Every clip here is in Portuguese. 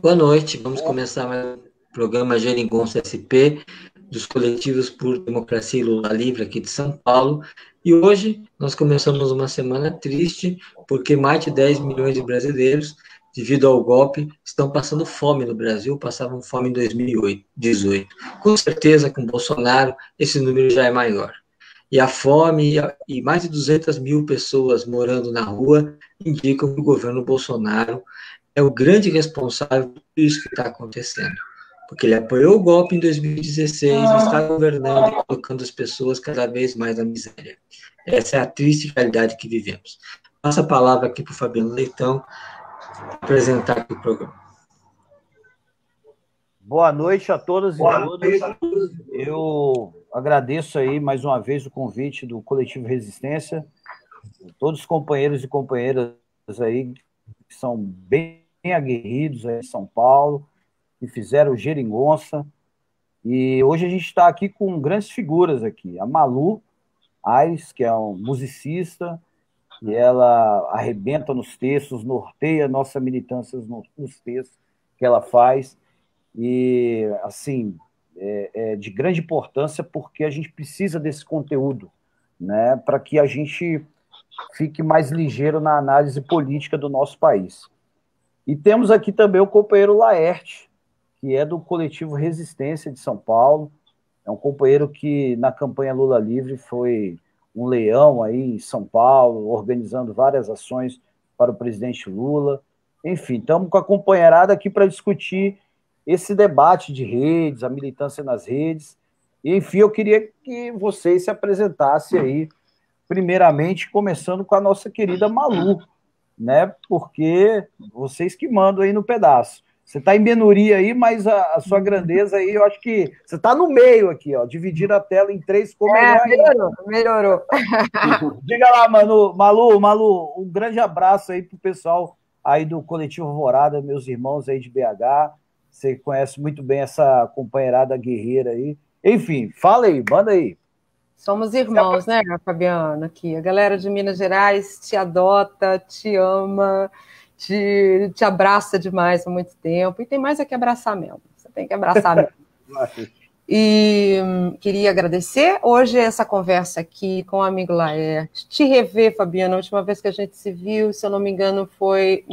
Boa noite, vamos começar mais um programa Geringonça SP, dos coletivos por democracia e Lula livre aqui de São Paulo. E hoje nós começamos uma semana triste, porque mais de 10 milhões de brasileiros, devido ao golpe, estão passando fome no Brasil, passavam fome em 2018. Com certeza, com Bolsonaro, esse número já é maior. E a fome e mais de 200 mil pessoas morando na rua indicam que o governo Bolsonaro é o grande responsável por isso que está acontecendo. Porque ele apoiou o golpe em 2016 e está governando e colocando as pessoas cada vez mais na miséria. Essa é a triste realidade que vivemos. Passa a palavra aqui para o Fabiano Leitão apresentar aqui o programa. Boa noite a todas e todos. Eu agradeço aí mais uma vez o convite do Coletivo Resistência, todos os companheiros e companheiras aí que são bem aguerridos aí em São Paulo, que fizeram Geringonça. E hoje a gente está aqui com grandes figuras aqui. A Malu Aires, que é um musicista, e ela arrebenta nos textos, norteia nossa militância nos textos que ela faz. E, assim, é de grande importância porque a gente precisa desse conteúdo, né, para que a gente fique mais ligeiro na análise política do nosso país. E temos aqui também o companheiro Laerte, que é do Coletivo Resistência de São Paulo. É um companheiro que, na campanha Lula Livre, foi um leão aí em São Paulo, organizando várias ações para o presidente Lula. Enfim, estamos com a companheirada aqui para discutir esse debate de redes, a militância nas redes. E, enfim, eu queria que vocês se apresentassem aí, primeiramente, começando com a nossa querida Malu, né? Porque vocês que mandam aí no pedaço. Você está em minoria aí, mas a sua grandeza aí, eu acho que você está no meio aqui, ó, dividir a tela em três, ficou melhor ainda. Melhorou. Diga lá, Malu, um grande abraço aí pro pessoal aí do Coletivo Alvorada, meus irmãos aí de BH. Você conhece muito bem essa companheirada guerreira aí. Enfim, fala aí, manda aí. Somos irmãos, né, Fabiano? Aqui. A galera de Minas Gerais te adota, te ama, te abraça demais há muito tempo. E tem mais é que abraçar mesmo. Você tem que abraçar mesmo. E queria agradecer hoje essa conversa aqui com o amigo Laerte. Te rever, Fabiano, a última vez que a gente se viu, se eu não me engano, foi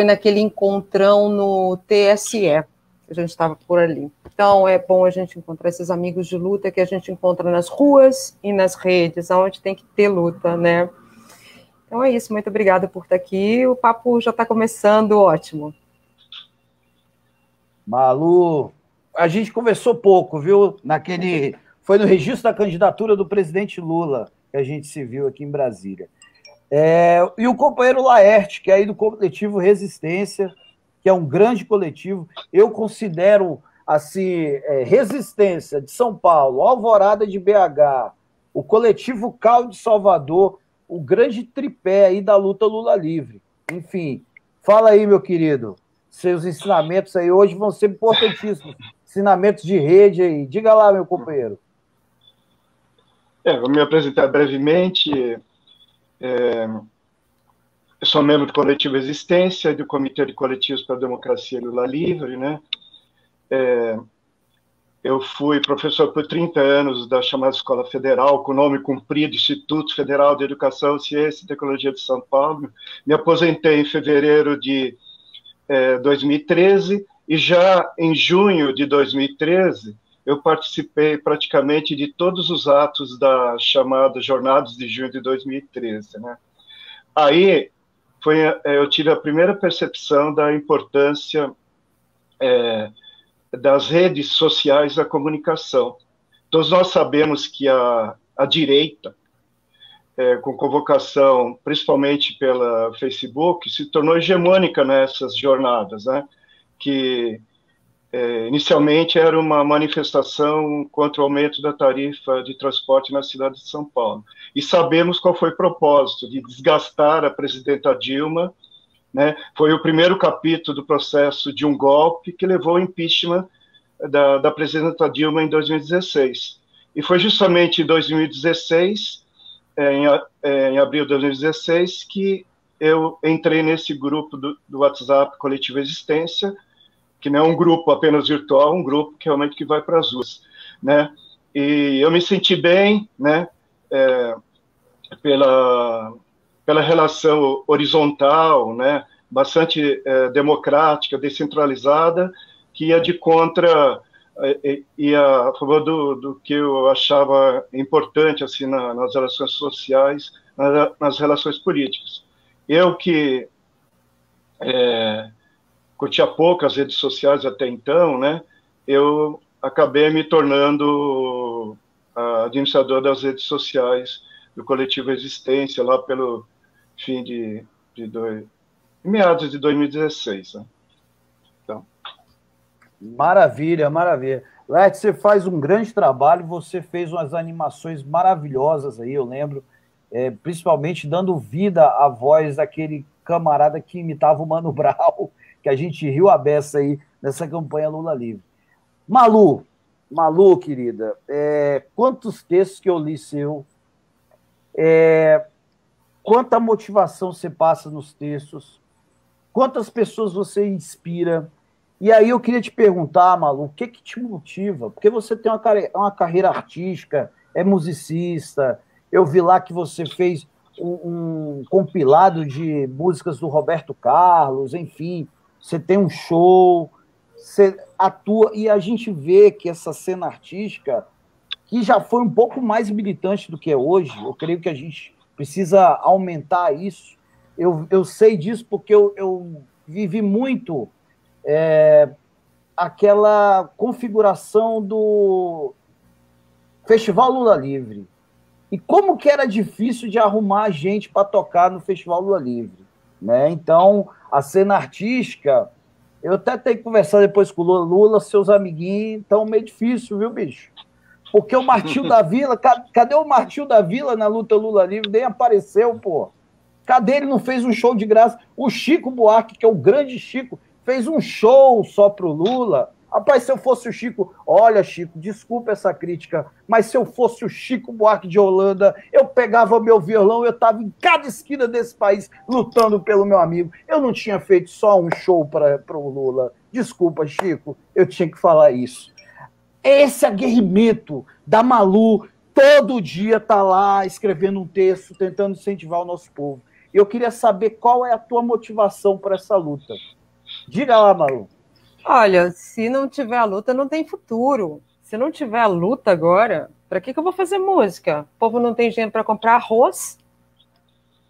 naquele encontrão no TSE. A gente estava por ali. Então, é bom a gente encontrar esses amigos de luta que a gente encontra nas ruas e nas redes, onde tem que ter luta, né? Então é isso, muito obrigada por estar aqui. O papo já está começando, ótimo. Malu, a gente conversou pouco, viu? Foi no registro da candidatura do presidente Lula que a gente se viu aqui em Brasília. E o companheiro Laerte, que é aí do Coletivo Resistência, que é um grande coletivo. Eu considero, assim, Resistência de São Paulo, Alvorada de BH, o Coletivo Cal de Salvador, o grande tripé aí da luta Lula Livre. Enfim, fala aí, meu querido. Seus ensinamentos aí hoje vão ser importantíssimos. Ensinamentos de rede aí. Diga lá, meu companheiro. Vou me apresentar brevemente. Eu sou membro do Coletivo Resistência, do Comitê de Coletivos para a Democracia e Lula Livre, né? Eu fui professor por 30 anos da chamada Escola Federal, com o nome comprido, Instituto Federal de Educação, Ciência e Tecnologia de São Paulo. Me aposentei em fevereiro de 2013, e já em junho de 2013, eu participei praticamente de todos os atos da chamada Jornadas de Junho de 2013, né? Aí, eu tive a primeira percepção da importância das redes sociais da comunicação. Todos nós sabemos que a direita, com convocação principalmente pela Facebook, se tornou hegemônica nessas jornadas, né? Que inicialmente era uma manifestação contra o aumento da tarifa de transporte na cidade de São Paulo. E sabemos qual foi o propósito, de desgastar a presidenta Dilma, né? Foi o primeiro capítulo do processo de um golpe que levou ao impeachment da presidenta Dilma em 2016. E foi justamente em 2016, em abril de 2016, que eu entrei nesse grupo do WhatsApp Coletivo Existência, que não é um grupo apenas virtual, um grupo que realmente que vai para as ruas, né? E eu me senti bem, né? Pela relação horizontal, né? Bastante democrática, descentralizada, que ia de contra, ia a favor do que eu achava importante assim nas relações sociais, nas relações políticas. Eu que curtia pouco as redes sociais até então, né? Eu acabei me tornando administrador das redes sociais do Coletivo Existência, lá pelo fim de meados de 2016. Né? Então. Maravilha, maravilha. Leti, você faz um grande trabalho, você fez umas animações maravilhosas aí, eu lembro, principalmente dando vida à voz daquele camarada que imitava o Mano Brown, que a gente riu a beça aí nessa campanha Lula Livre. Malu, querida, quantos textos que eu li seu, quanta motivação você passa nos textos, quantas pessoas você inspira. E aí eu queria te perguntar, Malu, o que te motiva? Porque você tem uma carreira artística, é musicista, eu vi lá que você fez um compilado de músicas do Roberto Carlos, enfim, você tem um show, você atua, e a gente vê que essa cena artística, que já foi um pouco mais militante do que é hoje, eu creio que a gente precisa aumentar isso. Eu sei disso porque eu vivi muito aquela configuração do Festival Lula Livre. E como que era difícil de arrumar gente para tocar no Festival Lula Livre. Né? Então, a cena artística, eu até tenho que conversar depois com o Lula, seus amiguinhos, então meio difícil, viu, bicho? Porque o Martinho da Vila, cadê o Martinho da Vila na luta Lula Livre? Nem apareceu, pô. Cadê? Ele não fez um show de graça? O Chico Buarque, que é o grande Chico, fez um show só pro Lula. Rapaz, se eu fosse o Chico... Olha, Chico, desculpa essa crítica, mas se eu fosse o Chico Buarque de Holanda, eu pegava meu violão, eu estava em cada esquina desse país lutando pelo meu amigo. Eu não tinha feito só um show para o Lula. Desculpa, Chico, eu tinha que falar isso. Esse aguerrimento da Malu, todo dia tá lá escrevendo um texto, tentando incentivar o nosso povo. Eu queria saber qual é a tua motivação para essa luta. Diga lá, Malu. Olha, se não tiver a luta, não tem futuro. Se não tiver a luta agora, para que eu vou fazer música? O povo não tem dinheiro para comprar arroz,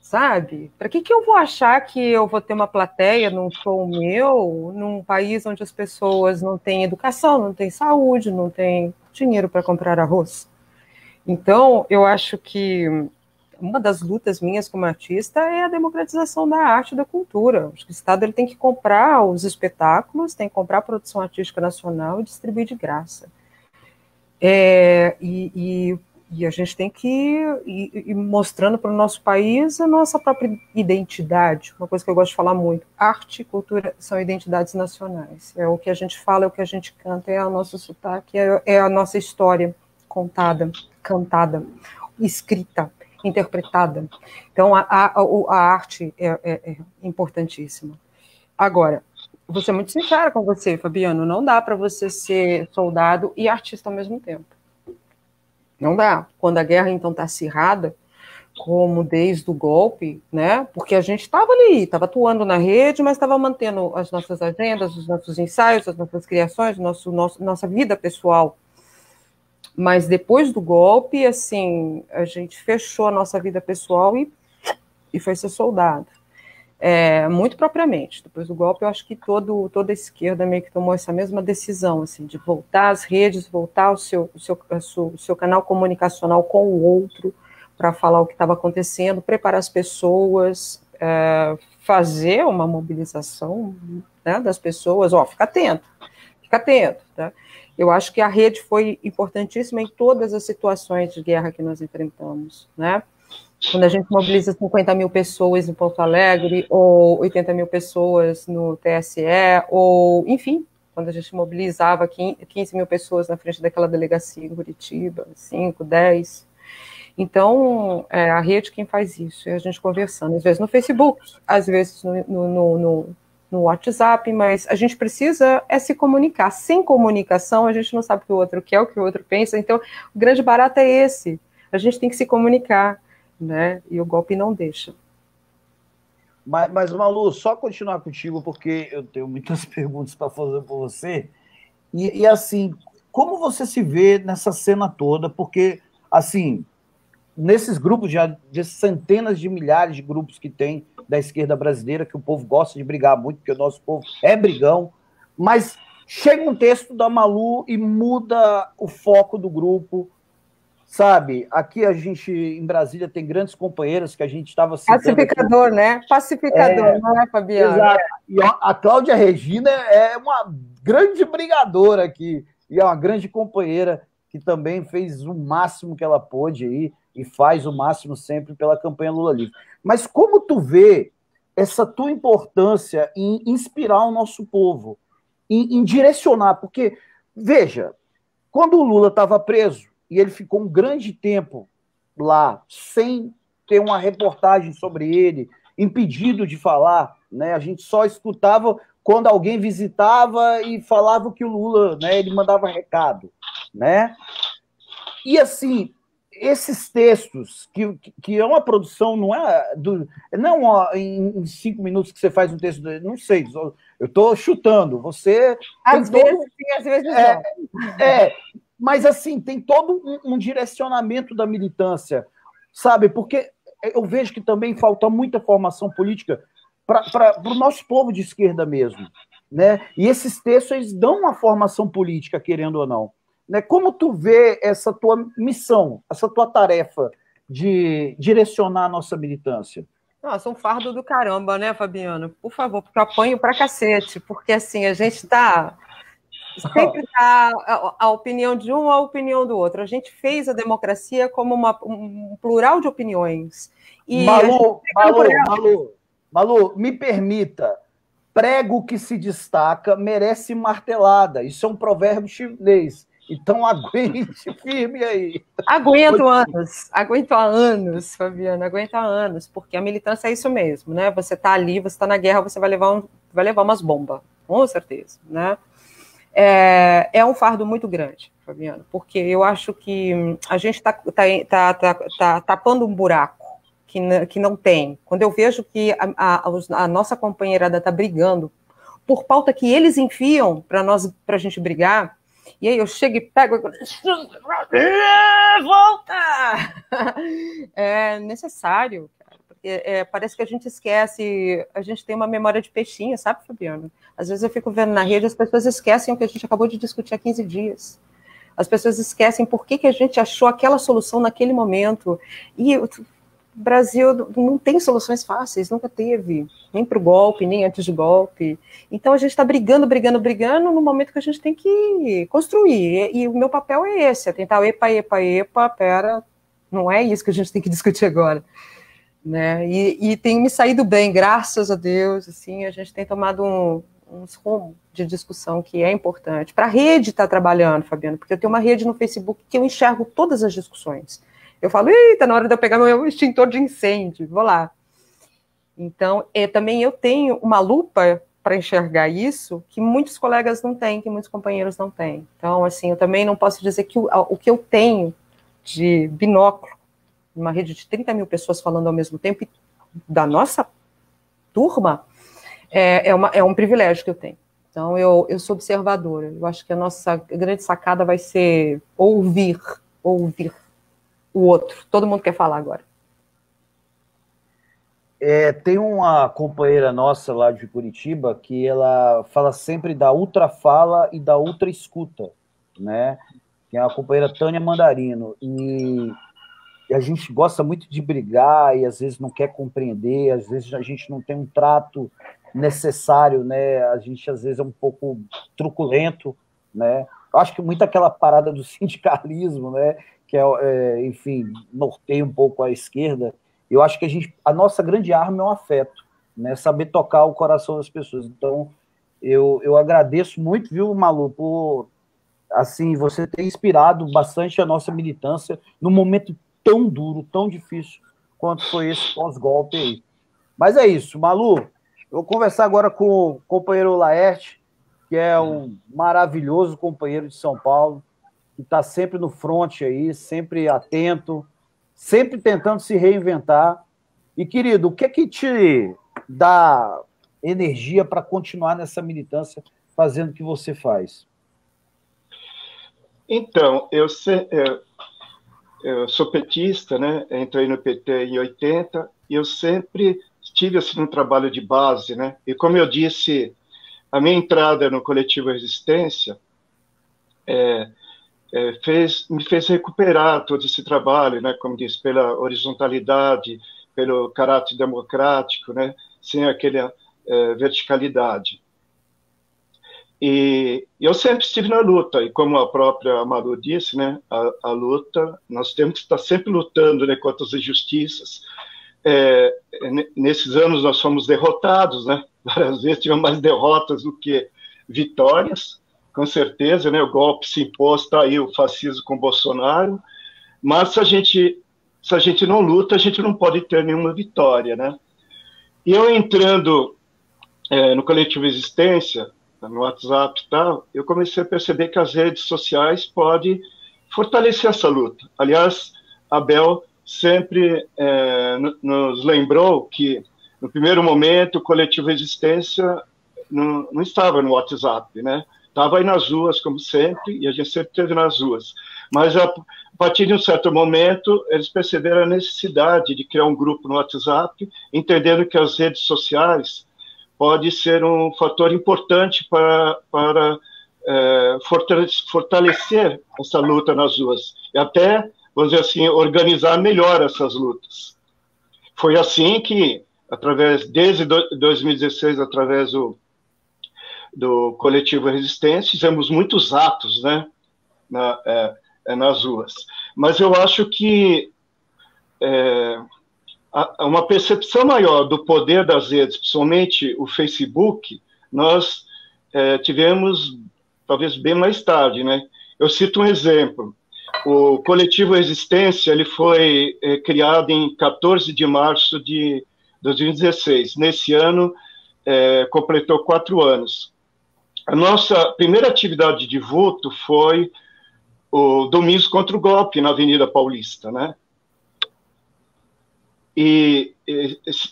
sabe? Para que eu vou achar que eu vou ter uma plateia num show meu, num país onde as pessoas não têm educação, não têm saúde, não têm dinheiro para comprar arroz? Então, eu acho que uma das lutas minhas como artista é a democratização da arte e da cultura. Acho que o Estado ele tem que comprar os espetáculos, tem que comprar a produção artística nacional e distribuir de graça. E a gente tem que ir mostrando para o nosso país a nossa própria identidade, uma coisa que eu gosto de falar muito. Arte e cultura são identidades nacionais. É o que a gente fala, é o que a gente canta, é o nosso sotaque, é a nossa história contada, cantada, escrita, interpretada. Então, a arte é importantíssima. Agora, vou ser muito sincera com você, Fabiano, não dá para você ser soldado e artista ao mesmo tempo. Não dá. Quando a guerra, então, está acirrada, como desde o golpe, né? Porque a gente estava ali, estava atuando na rede, mas estava mantendo as nossas agendas, os nossos ensaios, as nossas criações, nossa vida pessoal. Mas depois do golpe, assim, a gente fechou a nossa vida pessoal e foi ser soldado. Muito propriamente. Depois do golpe, eu acho que toda a esquerda meio que tomou essa mesma decisão, assim, de voltar às redes, voltar ao seu canal comunicacional com o outro, para falar o que estava acontecendo, preparar as pessoas, fazer uma mobilização, né, das pessoas, fica atento, tá? Eu acho que a rede foi importantíssima em todas as situações de guerra que nós enfrentamos, né? Quando a gente mobiliza 50 mil pessoas em Porto Alegre, ou 80 mil pessoas no TSE, ou, enfim, quando a gente mobilizava 15 mil pessoas na frente daquela delegacia em Curitiba, 5, 10. Então, é a rede quem faz isso, é a gente conversando, às vezes no Facebook, às vezes no WhatsApp, mas a gente precisa se comunicar. Sem comunicação, a gente não sabe o que o outro quer, o que o outro pensa, então o grande barato é esse, a gente tem que se comunicar, né? E o golpe não deixa. Mas, Malu, só continuar contigo, porque eu tenho muitas perguntas para fazer para você, e assim, como você se vê nessa cena toda, porque, assim, nesses grupos de centenas de milhares de grupos que tem da esquerda brasileira, que o povo gosta de brigar muito, porque o nosso povo é brigão, mas chega um texto da Malu e muda o foco do grupo, sabe? Aqui a gente, em Brasília, tem grandes companheiras que a gente estava citando. Pacificador, aqui. Né? Pacificador, não é, Fabiana? Exato. E a Cláudia Regina é uma grande brigadora aqui, e é uma grande companheira que também fez o máximo que ela pôde aí, e faz o máximo sempre pela campanha Lula Livre. Mas como tu vê essa tua importância em inspirar o nosso povo, em direcionar? Porque, veja, quando o Lula estava preso, e ele ficou um grande tempo lá, sem ter uma reportagem sobre ele, impedido de falar, né? A gente só escutava quando alguém visitava e falava que o Lula, né, ele mandava recado, né? E assim, esses textos, que é uma produção, não é em 5 minutos que você faz um texto, não sei, eu estou chutando, você... Às vezes sim, às vezes não. Mas assim, tem todo um direcionamento da militância, sabe? Porque eu vejo que também falta muita formação política para o nosso povo de esquerda mesmo, né? E esses textos, eles dão uma formação política, querendo ou não. Né? Como tu vê essa tua missão, essa tua tarefa de direcionar a nossa militância? Nossa, um fardo do caramba, né, Fabiano? Por favor, porque eu apanho pra cacete, porque assim, a gente tá... Sempre dá a opinião de um, a opinião do outro. A gente fez a democracia como um plural de opiniões. E Malu, me permita, prego que se destaca merece martelada. Isso é um provérbio chinês. Então aguente firme aí. Aguento há anos, Fabiana, aguento há anos, porque a militância é isso mesmo, né? Você está ali, você está na guerra, você vai levar umas bombas, com certeza, né? É um fardo muito grande, Fabiana, porque eu acho que a gente está tapando um buraco que não tem. Quando eu vejo que a nossa companheirada está brigando por pauta que eles enfiam para a gente brigar, e aí eu chego e pego volta! É necessário, cara, porque parece que a gente esquece, a gente tem uma memória de peixinho, sabe, Fabiano? Às vezes eu fico vendo na rede, as pessoas esquecem o que a gente acabou de discutir há 15 dias. As pessoas esquecem por que a gente achou aquela solução naquele momento. E o Brasil não tem soluções fáceis, nunca teve, nem para o golpe, nem antes do golpe. Então a gente está brigando no momento que a gente tem que construir. E o meu papel é esse, é tentar pera, não é isso que a gente tem que discutir agora. Né? E tem me saído bem, graças a Deus, assim, a gente tem tomado uns rumos de discussão que é importante. Para a rede estar trabalhando, Fabiano, porque eu tenho uma rede no Facebook que eu enxergo todas as discussões. Eu falo, eita, na hora de eu pegar meu extintor de incêndio, vou lá. Então, também eu tenho uma lupa para enxergar isso que muitos colegas não têm, que muitos companheiros não têm. Então, assim, eu também não posso dizer que o que eu tenho de binóculo, uma rede de 30 mil pessoas falando ao mesmo tempo, da nossa turma, é um privilégio que eu tenho. Então, eu sou observadora. Eu acho que a nossa grande sacada vai ser ouvir o outro. Todo mundo quer falar agora. Tem uma companheira nossa lá de Curitiba que ela fala sempre da ultrafala e da ultraescuta, né? Que é a companheira Tânia Mandarino. E a gente gosta muito de brigar e às vezes não quer compreender, às vezes a gente não tem um trato necessário, né? A gente às vezes é um pouco truculento, né? Eu acho que muito aquela parada do sindicalismo, né? Que enfim, norteia um pouco a esquerda. Eu acho que a nossa grande arma é o afeto, né? Saber tocar o coração das pessoas. Então, eu agradeço muito, viu, Malu, por assim, você ter inspirado bastante a nossa militância num momento tão duro, tão difícil quanto foi esse pós-golpe aí. Mas é isso, Malu, eu vou conversar agora com o companheiro Laerte, que é um maravilhoso companheiro de São Paulo, que está sempre no front aí, sempre atento, sempre tentando se reinventar. E, querido, o que é que te dá energia para continuar nessa militância, fazendo o que você faz? Então, eu sou petista, né? Entrei no PT em 80, e eu sempre estive assim, no trabalho de base, né? E como eu disse, a minha entrada no Coletivo Resistência me fez recuperar todo esse trabalho, né? Como disse, pela horizontalidade, pelo caráter democrático, né? Sem aquela verticalidade. E eu sempre estive na luta, e como a própria Malu disse, né? A luta, nós temos que estar sempre lutando, né? Contra as injustiças. Nesses anos nós fomos derrotados, né? Várias vezes tivemos mais derrotas do que vitórias, com certeza, né? O golpe se impôs, está aí o fascismo com Bolsonaro, mas se a gente não luta, a gente não pode ter nenhuma vitória, né? E eu entrando no Coletivo Resistência, no WhatsApp e tal, eu comecei a perceber que as redes sociais podem fortalecer essa luta. Aliás, a Bel sempre nos lembrou que, no primeiro momento, o Coletivo Resistência não estava no WhatsApp, né? Estava aí nas ruas, como sempre, e a gente sempre esteve nas ruas. Mas, a partir de um certo momento, eles perceberam a necessidade de criar um grupo no WhatsApp, entendendo que as redes sociais pode ser um fator importante para fortalecer essa luta nas ruas. E até, vamos dizer assim, organizar melhor essas lutas. Foi assim que, desde 2016, através do Coletivo Resistência, fizemos muitos atos, né, nas ruas. Mas eu acho que uma percepção maior do poder das redes, principalmente o Facebook, nós tivemos, talvez, bem mais tarde, né? Eu cito um exemplo. O Coletivo Resistência ele foi criado em 14 de março de 2016. Nesse ano, completou 4 anos. A nossa primeira atividade de vulto foi o Domingos contra o Golpe, na Avenida Paulista, né? E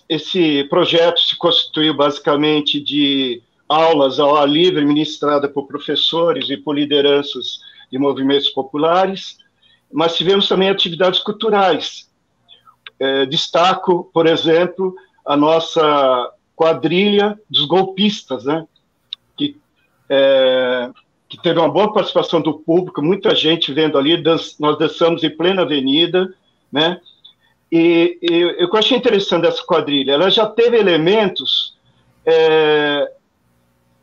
esse projeto se constituiu basicamente de aulas ao ar livre, ministradas por professores e por lideranças de movimentos populares, mas tivemos também atividades culturais. Destaco, por exemplo, a nossa quadrilha dos golpistas, né? Que teve uma boa participação do público, muita gente vendo ali, nós dançamos em plena avenida, né? E eu achei interessante essa quadrilha, ela já teve elementos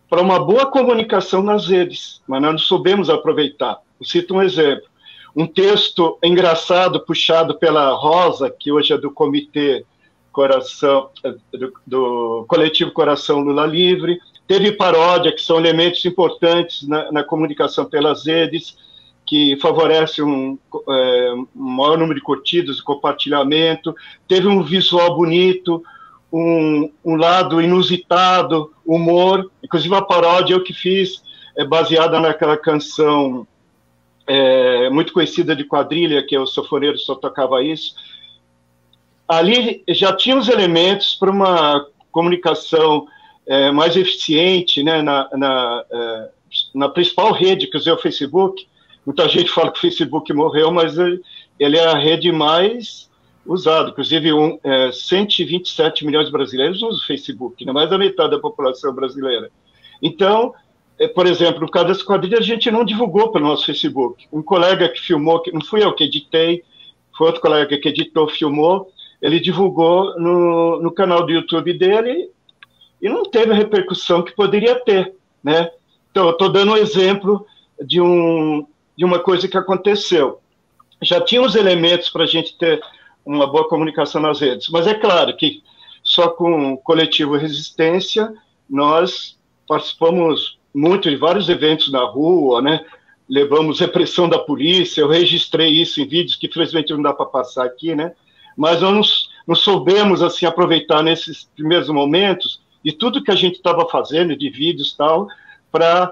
para uma boa comunicação nas redes, mas nós não soubemos aproveitar. Eu cito um exemplo, um texto engraçado puxado pela Rosa, que hoje é do Comitê Coração, do Coletivo Coração Lula Livre, teve paródia, que são elementos importantes na comunicação pelas redes, que favorece um maior número de curtidas e compartilhamento, teve um visual bonito, um lado inusitado, humor, inclusive a paródia eu que fiz, baseada naquela canção muito conhecida de quadrilha, que é o Sanfoneiro Só Tocava Isso. Ali já tinha os elementos para uma comunicação mais eficiente, né, na principal rede, que é o Facebook. Muita gente fala que o Facebook morreu, mas ele é a rede mais usada. Inclusive, 127 milhões de brasileiros usam o Facebook, né? Mais da metade da população brasileira. Então, por exemplo, no caso das quadrilhas, a gente não divulgou pelo nosso Facebook. Um colega que filmou, que não fui eu que editei, foi outro colega que editou, filmou, ele divulgou no canal do YouTube dele e não teve a repercussão que poderia ter, né? Então, eu estou dando um exemplo de uma coisa que aconteceu. Já tinha os elementos para a gente ter uma boa comunicação nas redes, mas é claro que só com o Coletivo Resistência nós participamos muito de vários eventos na rua, né? levamos repressão da polícia, eu registrei isso em vídeos que, infelizmente, não dá para passar aqui, né? Mas nós não soubemos, assim, aproveitar nesses primeiros momentos e tudo que a gente estava fazendo de vídeos e tal, para,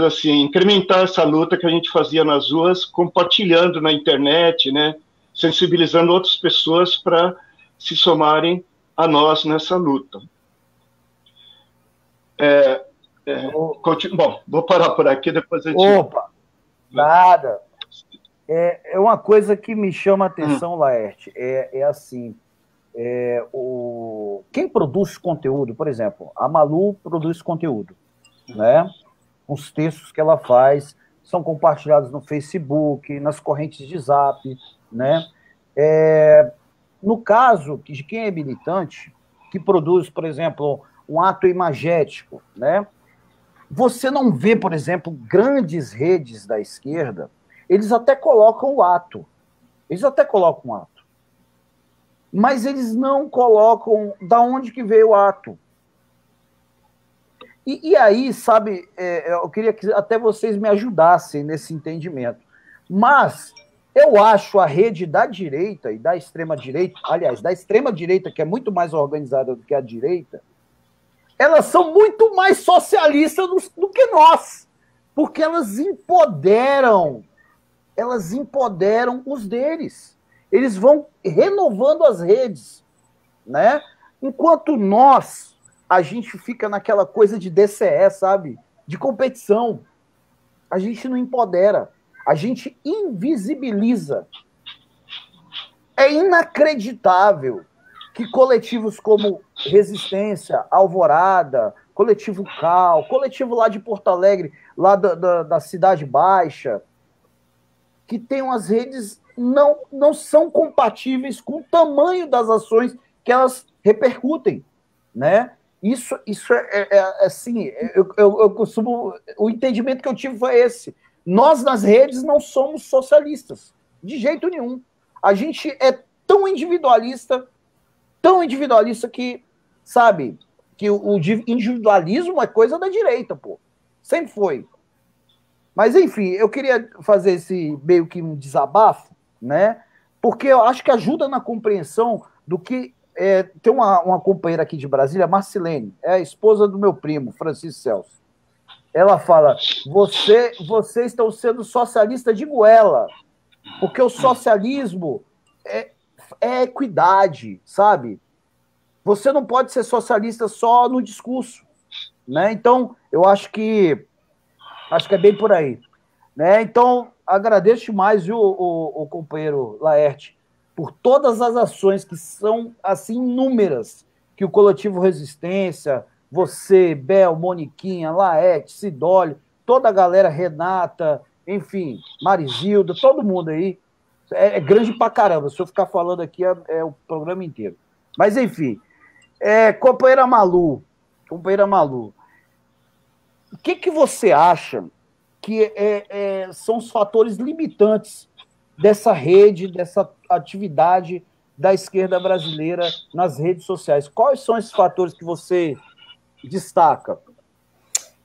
assim, incrementar essa luta que a gente fazia nas ruas, compartilhando na internet, né? Sensibilizando outras pessoas para se somarem a nós nessa luta. Bom, vou parar por aqui, depois a gente... Opa, nada. É uma coisa que me chama a atenção, Laerte, assim, quem produz conteúdo, por exemplo, a Malu produz conteúdo, né? Os textos que ela faz são compartilhados no Facebook, nas correntes de Zap, né? No caso de quem é militante, que produz, por exemplo, um ato imagético, né? Você não vê, por exemplo, grandes redes da esquerda, eles até colocam o ato. Mas eles não colocam da onde que veio o ato. E aí, sabe, eu queria que até vocês me ajudassem nesse entendimento. Mas eu acho a rede da direita e da extrema-direita, aliás, da extrema-direita, que é muito mais organizada do que a direita, elas são muito mais socialistas do que nós, porque elas empoderam os deles. Eles vão renovando as redes, né? Enquanto a gente fica naquela coisa de DCE, sabe? De competição. A gente não empodera, a gente invisibiliza. É inacreditável que coletivos como Resistência, Alvorada, Coletivo Cal, coletivo lá de Porto Alegre, lá da Cidade Baixa, que tem umas redes não são compatíveis com o tamanho das ações que elas repercutem, né? Isso assim, eu costumo... O entendimento que eu tive foi esse. Nós, nas redes, não somos socialistas, de jeito nenhum. A gente é tão individualista que, sabe, que o individualismo é coisa da direita, pô. Sempre foi. Mas, enfim, eu queria fazer esse meio que um desabafo, né? Porque eu acho que ajuda na compreensão do que... tem uma companheira aqui de Brasília, Marcilene, é a esposa do meu primo, Francisco Celso. Ela fala, vocês estão sendo socialistas de goela, porque o socialismo é equidade, sabe? Você não pode ser socialista só no discurso, né? Então, eu acho que é bem por aí, né? Então, agradeço demais, viu, o companheiro Laerte, por todas as ações que são, assim, inúmeras, que o Coletivo Resistência, você, Bel, Moniquinha, Laerte, Sidólio, toda a galera, Renata, enfim, Marizilda, todo mundo aí, é grande pra caramba. Se eu ficar falando aqui, é o programa inteiro. Mas, enfim, companheira Malu, o que você acha que são os fatores limitantes dessa rede, dessa atividade da esquerda brasileira nas redes sociais? Quais são esses fatores que você destaca?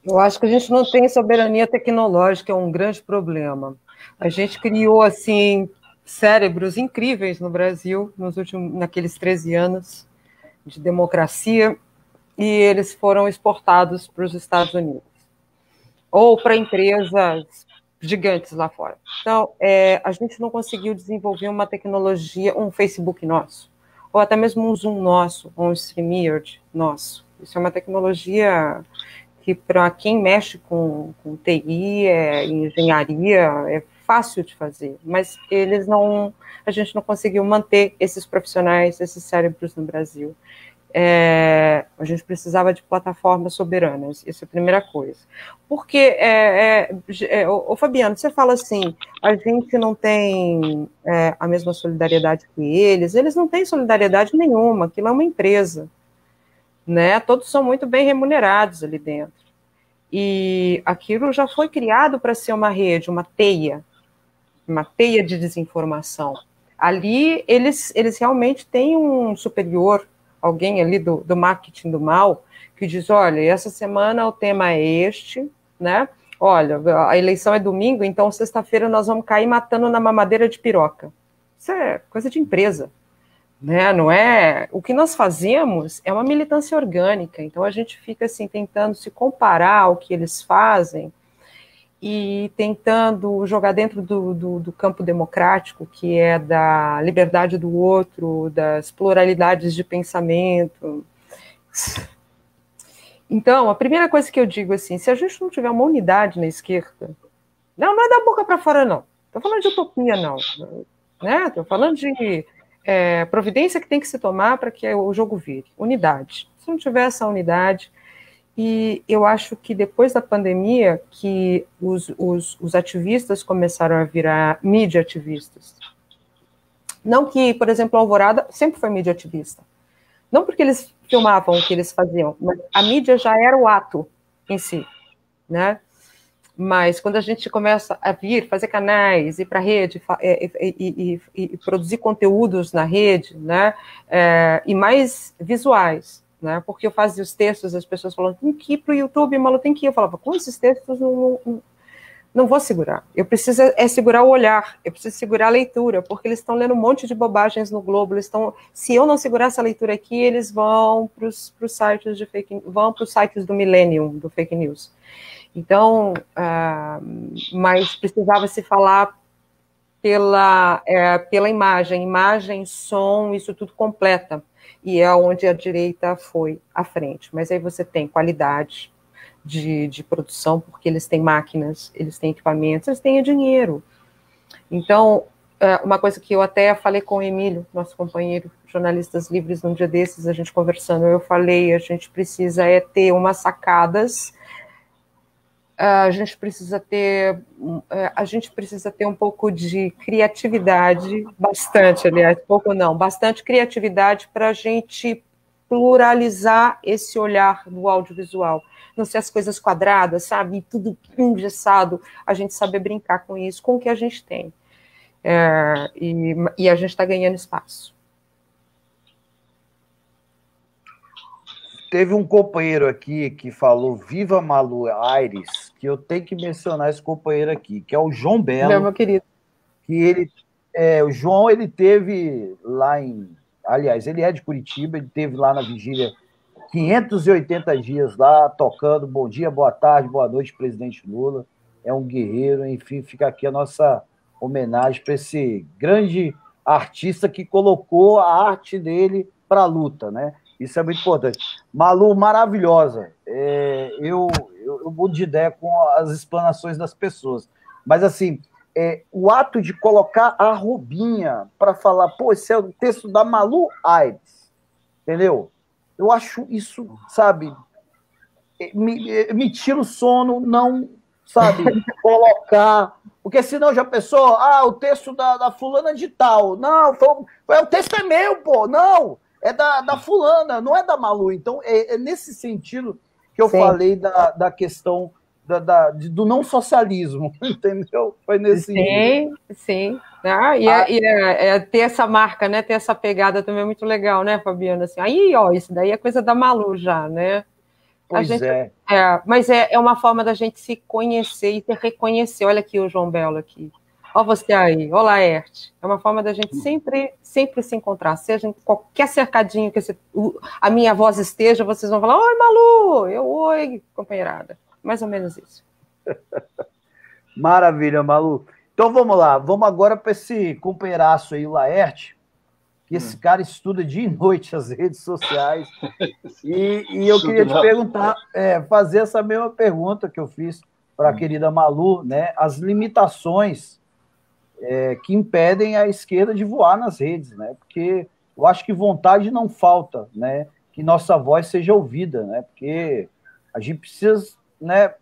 Eu acho que a gente não tem soberania tecnológica, é um grande problema. A gente criou, assim, cérebros incríveis no Brasil, naqueles 13 anos de democracia, e eles foram exportados para os Estados Unidos, ou para empresas gigantes lá fora. Então, a gente não conseguiu desenvolver uma tecnologia, um Facebook nosso, ou até mesmo um Zoom nosso, ou um StreamYard nosso. Isso é uma tecnologia que, para quem mexe com TI, engenharia, é fácil de fazer, mas a gente não conseguiu manter esses profissionais, esses cérebros no Brasil. A gente precisava de plataformas soberanas, isso é a primeira coisa. Porque, Fabiano, você fala assim, a gente não tem a mesma solidariedade que eles não têm solidariedade nenhuma, aquilo é uma empresa, né? Todos são muito bem remunerados ali dentro. E aquilo já foi criado para ser uma rede, uma teia de desinformação. Ali, eles realmente têm um superior, alguém ali do marketing do mal, que diz, olha, essa semana o tema é este, né? olha, a eleição é domingo, então sexta-feira nós vamos cair matando na mamadeira de piroca. Isso é coisa de empresa, né? Não é? O que nós fazemos é uma militância orgânica, então a gente fica assim tentando se comparar ao que eles fazem e tentando jogar dentro do campo democrático, que é da liberdade do outro, das pluralidades de pensamento. Então, a primeira coisa que eu digo assim, se a gente não tiver uma unidade na esquerda, não é da boca para fora, não. Estou falando de utopia, não. Né? Estou falando de providência que tem que se tomar para que o jogo vire. Unidade. Se não tiver essa unidade... E eu acho que depois da pandemia que os ativistas começaram a virar mídia ativistas. Não que, por exemplo, a Alvorada sempre foi mídia ativista. Não porque eles filmavam o que eles faziam, mas a mídia já era o ato em si, né? Mas quando a gente começa a vir, fazer canais, ir para a rede e produzir conteúdos na rede, né? E mais visuais, né? Porque eu fazia os textos, as pessoas falando, tem que ir para o YouTube, Malu, tem que ir. Eu falava, com esses textos não vou segurar. Eu preciso segurar o olhar, eu preciso segurar a leitura, porque eles estão lendo um monte de bobagens no Globo. Se eu não segurar essa leitura aqui, eles vão para os sites de vão para os sites do Millennium, do fake news. Então, mas precisava se falar pela imagem, som, isso tudo completa. E é onde a direita foi à frente. Mas aí você tem qualidade de produção, porque eles têm máquinas, eles têm equipamentos, eles têm dinheiro. Então, uma coisa que eu até falei com o Emílio, nosso companheiro, jornalistas livres, num dia desses, a gente conversando, eu falei, a gente precisa ter umas sacadas, a gente precisa ter um pouco de criatividade, bastante, aliás, pouco não, bastante criatividade para a gente pluralizar esse olhar do audiovisual. Não ser as coisas quadradas, sabe? Tudo engessado, a gente saber brincar com isso, com o que a gente tem. E a gente está ganhando espaço. Teve um companheiro aqui que falou Viva Malu Aires, que eu tenho que mencionar esse companheiro aqui, que é o João Belo. Meu querido. Que o João, ele teve lá aliás, ele é de Curitiba, ele teve lá na vigília 580 dias lá, tocando bom dia, boa tarde, boa noite, presidente Lula. É um guerreiro, enfim, fica aqui a nossa homenagem para esse grande artista que colocou a arte dele para a luta, né? Isso é muito importante. Malu, maravilhosa. Eu mudo de ideia com as explanações das pessoas. Mas, assim, o ato de colocar a roupinha para falar, pô, esse é o texto da Malu Aires, entendeu? Eu acho isso, sabe, me tira o sono, não, sabe, colocar... Porque senão já pensou, o texto da fulana de tal. Não, o texto é meu, pô, não... É da fulana, não é da Malu. Então, é nesse sentido que eu falei da questão do não socialismo, entendeu? Foi nesse sentido. Sim. Ter essa marca, né? Ter essa pegada também é muito legal, né, Fabiana? Assim, aí, isso daí é coisa da Malu já, né? Mas é uma forma da gente se conhecer e se reconhecer. Olha aqui o João Belo aqui. Olha você aí, olha Laerte. É uma forma da gente sempre se encontrar. Seja em qualquer cercadinho que a minha voz esteja, vocês vão falar, oi, Malu! Oi, companheirada. Mais ou menos isso. Maravilha, Malu. Então vamos lá, vamos agora para esse companheiraço aí, o Laerte, que esse cara estuda dia e noite as redes sociais. E eu queria te perguntar, fazer essa mesma pergunta que eu fiz para a querida Malu, né? As limitações que impedem a esquerda de voar nas redes, né? Porque eu acho que vontade não falta, né? Que nossa voz seja ouvida, né? Porque a gente precisa, né,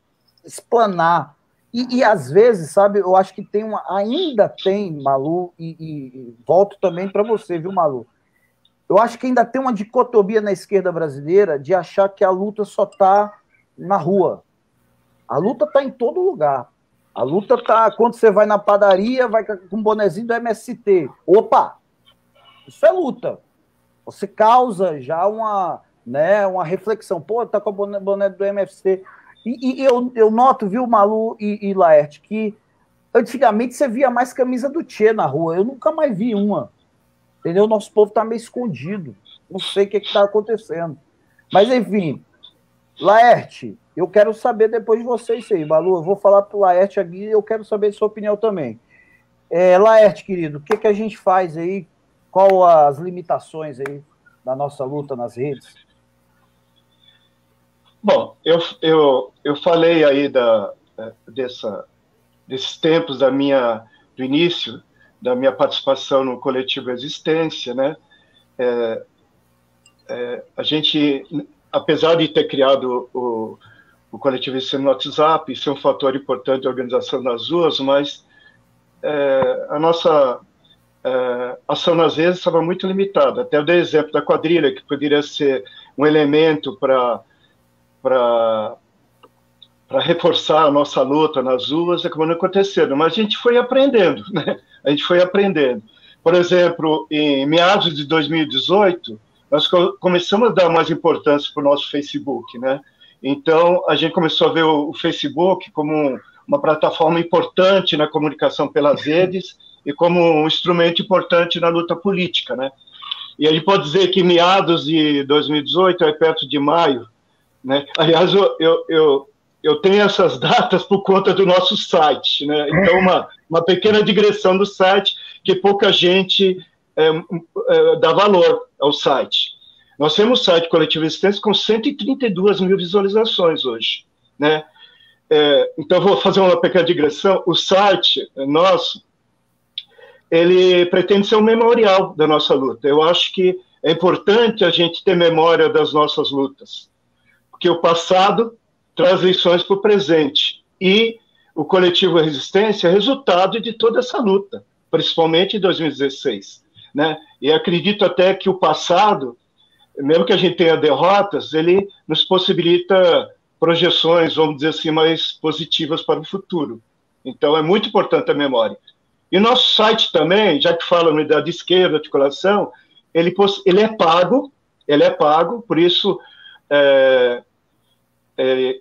explanar. E às vezes, sabe, eu acho que ainda tem, Malu, e volto também para você, viu, Malu? Eu acho que ainda tem uma dicotomia na esquerda brasileira de achar que a luta só está na rua. A luta está em todo lugar. A luta está quando você vai na padaria, vai com um bonezinho do MST. Opa! Isso é luta. Você causa já uma reflexão. Pô, tá com o boné do MST. E eu noto, viu, Malu e Laerte, que antigamente você via mais camisa do Tchê na rua. Eu nunca mais vi uma. Entendeu? Nosso povo tá meio escondido. Não sei o que está acontecendo. Mas, enfim, Laerte, eu quero saber depois de vocês aí, Malu. Eu vou falar pro Laerte aqui e eu quero saber a sua opinião também. Laerte, querido, o que a gente faz aí? Qual as limitações aí da nossa luta nas redes? Bom, eu falei aí desses tempos do início da minha participação no Coletivo Existência, né? A gente, apesar de ter criado o Coletivo Existência no WhatsApp, isso é um fator importante da organização das ruas, mas a nossa ação nas redes estava muito limitada. Até eu dei exemplo da quadrilha, que poderia ser um elemento para reforçar a nossa luta nas ruas, acabou não acontecendo. Mas a gente foi aprendendo, né? A gente foi aprendendo. Por exemplo, em meados de 2018, nós começamos a dar mais importância para o nosso Facebook, né? Então, a gente começou a ver o Facebook como uma plataforma importante na comunicação pelas redes e como um instrumento importante na luta política, né? E a gente pode dizer que meados de 2018, é perto de maio, né? Aliás, eu tenho essas datas por conta do nosso site, né? Então, uma pequena digressão do site, que pouca gente dá valor ao site. Nós temos um site Coletivo Existência com 132 mil visualizações hoje, né? Então, eu vou fazer uma pequena digressão. O site nosso, ele pretende ser um memorial da nossa luta. Eu acho que é importante a gente ter memória das nossas lutas, porque o passado traz lições para o presente, e o Coletivo Resistência é resultado de toda essa luta, principalmente em 2016, né? E acredito até que o passado, mesmo que a gente tenha derrotas, ele nos possibilita projeções, vamos dizer assim, mais positivas para o futuro. Então, é muito importante a memória. E o nosso site também, já que fala unidade de esquerda, articulação, ele é pago, por isso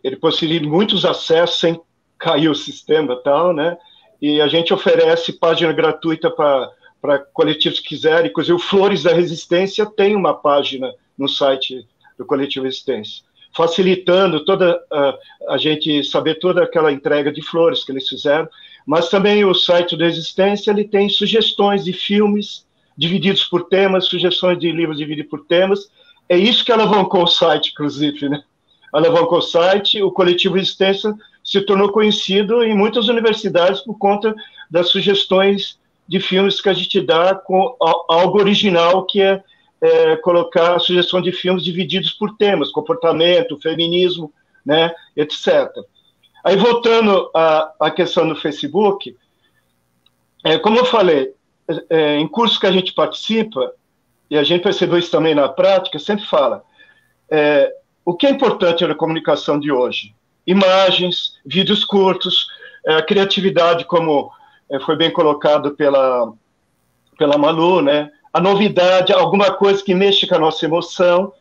ele possibilita muitos acessos sem cair o sistema e tal, né? E a gente oferece página gratuita para coletivos que quiserem. Inclusive, o Flores da Resistência tem uma página no site do Coletivo Resistência, facilitando a gente saber toda aquela entrega de flores que eles fizeram. Mas também o site da Resistência, ele tem sugestões de filmes divididos por temas, sugestões de livros divididos por temas. É isso que alavancou o site, inclusive, né? Alavancou o site. O Coletivo Resistência se tornou conhecido em muitas universidades por conta das sugestões de filmes que a gente dá com algo original, que é colocar a sugestão de filmes divididos por temas, comportamento, feminismo, né, etc. Aí, voltando à questão do Facebook, como eu falei, em cursos que a gente participa, e a gente percebeu isso também na prática, sempre fala, o que é importante na comunicação de hoje? Imagens, vídeos curtos, a criatividade, como foi bem colocado pela Malu, né? A novidade, alguma coisa que mexe com a nossa emoção,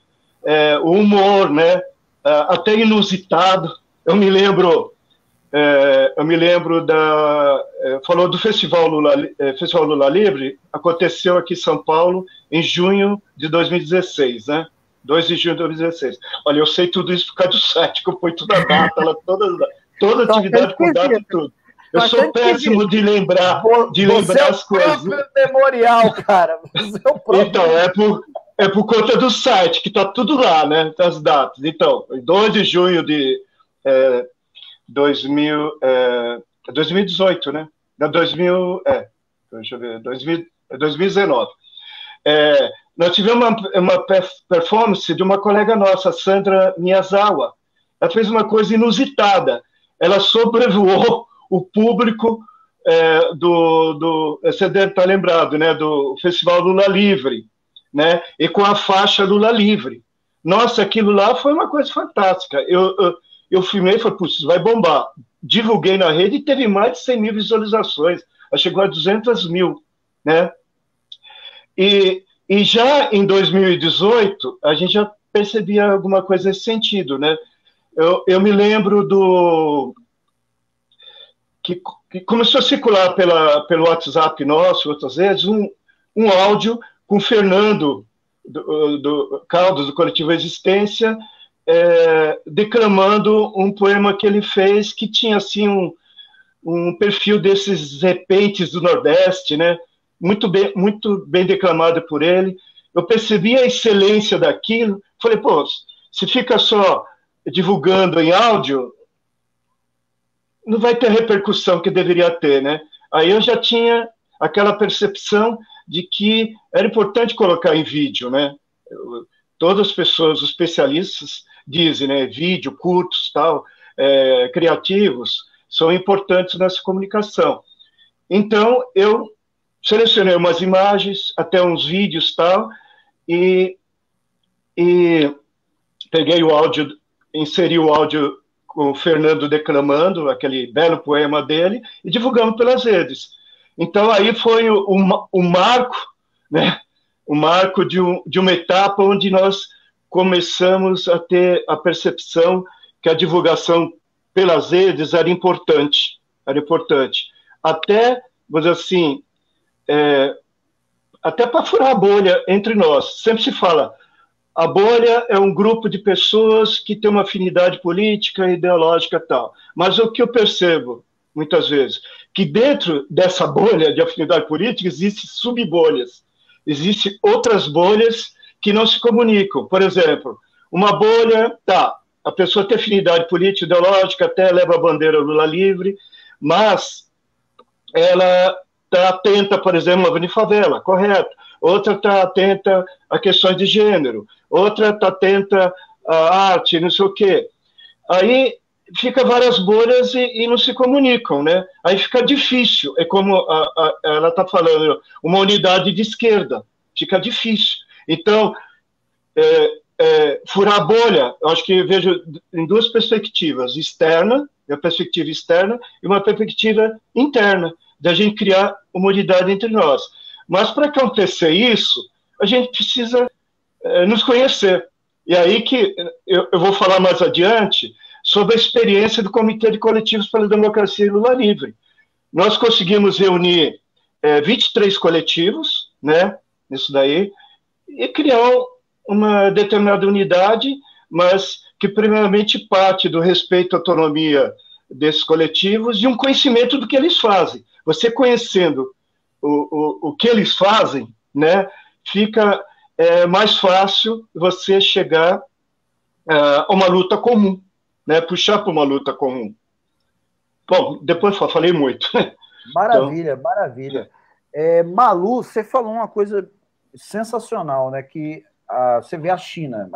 o humor, né? Até inusitado. Eu me lembro falou do Festival Lula Livre, aconteceu aqui em São Paulo em junho de 2016, né? 2 de junho de 2016. Olha, eu sei tudo isso por causa do site, que eu ponho toda a data, toda atividade com data e tudo. Eu sou péssimo de lembrar as coisas. Você é o próprio memorial, cara. Então, é por conta do site, que está tudo lá, né? As datas. Então, 2 de junho de 2018, né? Deixa eu ver, 2019. Nós tivemos uma performance de uma colega nossa, Sandra Miyazawa. Ela fez uma coisa inusitada. Ela sobrevoou o público você deve estar lembrado, né, do Festival Lula Livre, né, e com a faixa Lula Livre. Nossa, aquilo lá foi uma coisa fantástica. Eu filmei e falei, putz, vai bombar. Divulguei na rede e teve mais de 100 mil visualizações. Ela chegou a 200 mil, né? E já em 2018, a gente já percebia alguma coisa nesse sentido, né? eu me lembro que começou a circular pelo WhatsApp nosso, outras vezes, um áudio com o Fernando do Caldas, do Coletivo Existência, declamando um poema que ele fez que tinha assim um perfil desses repentes do Nordeste, né? Muito bem declamado por ele. Eu percebi a excelência daquilo. Falei, pô, se fica só divulgando em áudio, não vai ter a repercussão que deveria ter, né? Aí eu já tinha aquela percepção de que era importante colocar em vídeo, né? Todas as pessoas, os especialistas dizem, né? Vídeo, curtos, tal, criativos, são importantes nessa comunicação. Então, eu selecionei umas imagens, até uns vídeos, tal, e peguei o áudio, inseri o áudio com o Fernando declamando aquele belo poema dele e divulgamos pelas redes. Então, aí foi o marco, né? O marco de uma etapa onde nós começamos a ter a percepção que a divulgação pelas redes era importante. Até, vamos dizer assim, até para furar a bolha entre nós. Sempre se fala, a bolha é um grupo de pessoas que tem uma afinidade política, ideológica e tal. Mas o que eu percebo, muitas vezes, que dentro dessa bolha de afinidade política existem subbolhas. Existem outras bolhas que não se comunicam. Por exemplo, uma bolha, a pessoa tem afinidade política, ideológica, até leva a bandeira Lula livre, mas ela está atenta, por exemplo, a Avenida Favela, correto. Outra está atenta a questões de gênero, outra está atenta à arte, não sei o quê. Aí fica várias bolhas e não se comunicam, né? Aí fica difícil, é como ela está falando, uma unidade de esquerda, fica difícil. Então, furar a bolha, eu acho que eu vejo em duas perspectivas, uma perspectiva externa e uma perspectiva interna, da gente criar uma unidade entre nós. Mas para acontecer isso, a gente precisa nos conhecer. E aí que eu vou falar mais adiante sobre a experiência do Comitê de Coletivos pela Democracia e Lula Livre. Nós conseguimos reunir 23 coletivos, né, nisso daí, e criar uma determinada unidade, mas que primeiramente parte do respeito à autonomia desses coletivos e um conhecimento do que eles fazem. Você conhecendo o que eles fazem, né, fica mais fácil você chegar a uma luta comum, né, puxar para uma luta comum. Bom, depois falei muito. Maravilha, então, maravilha. Malu, você falou uma coisa sensacional, né, que você vê a China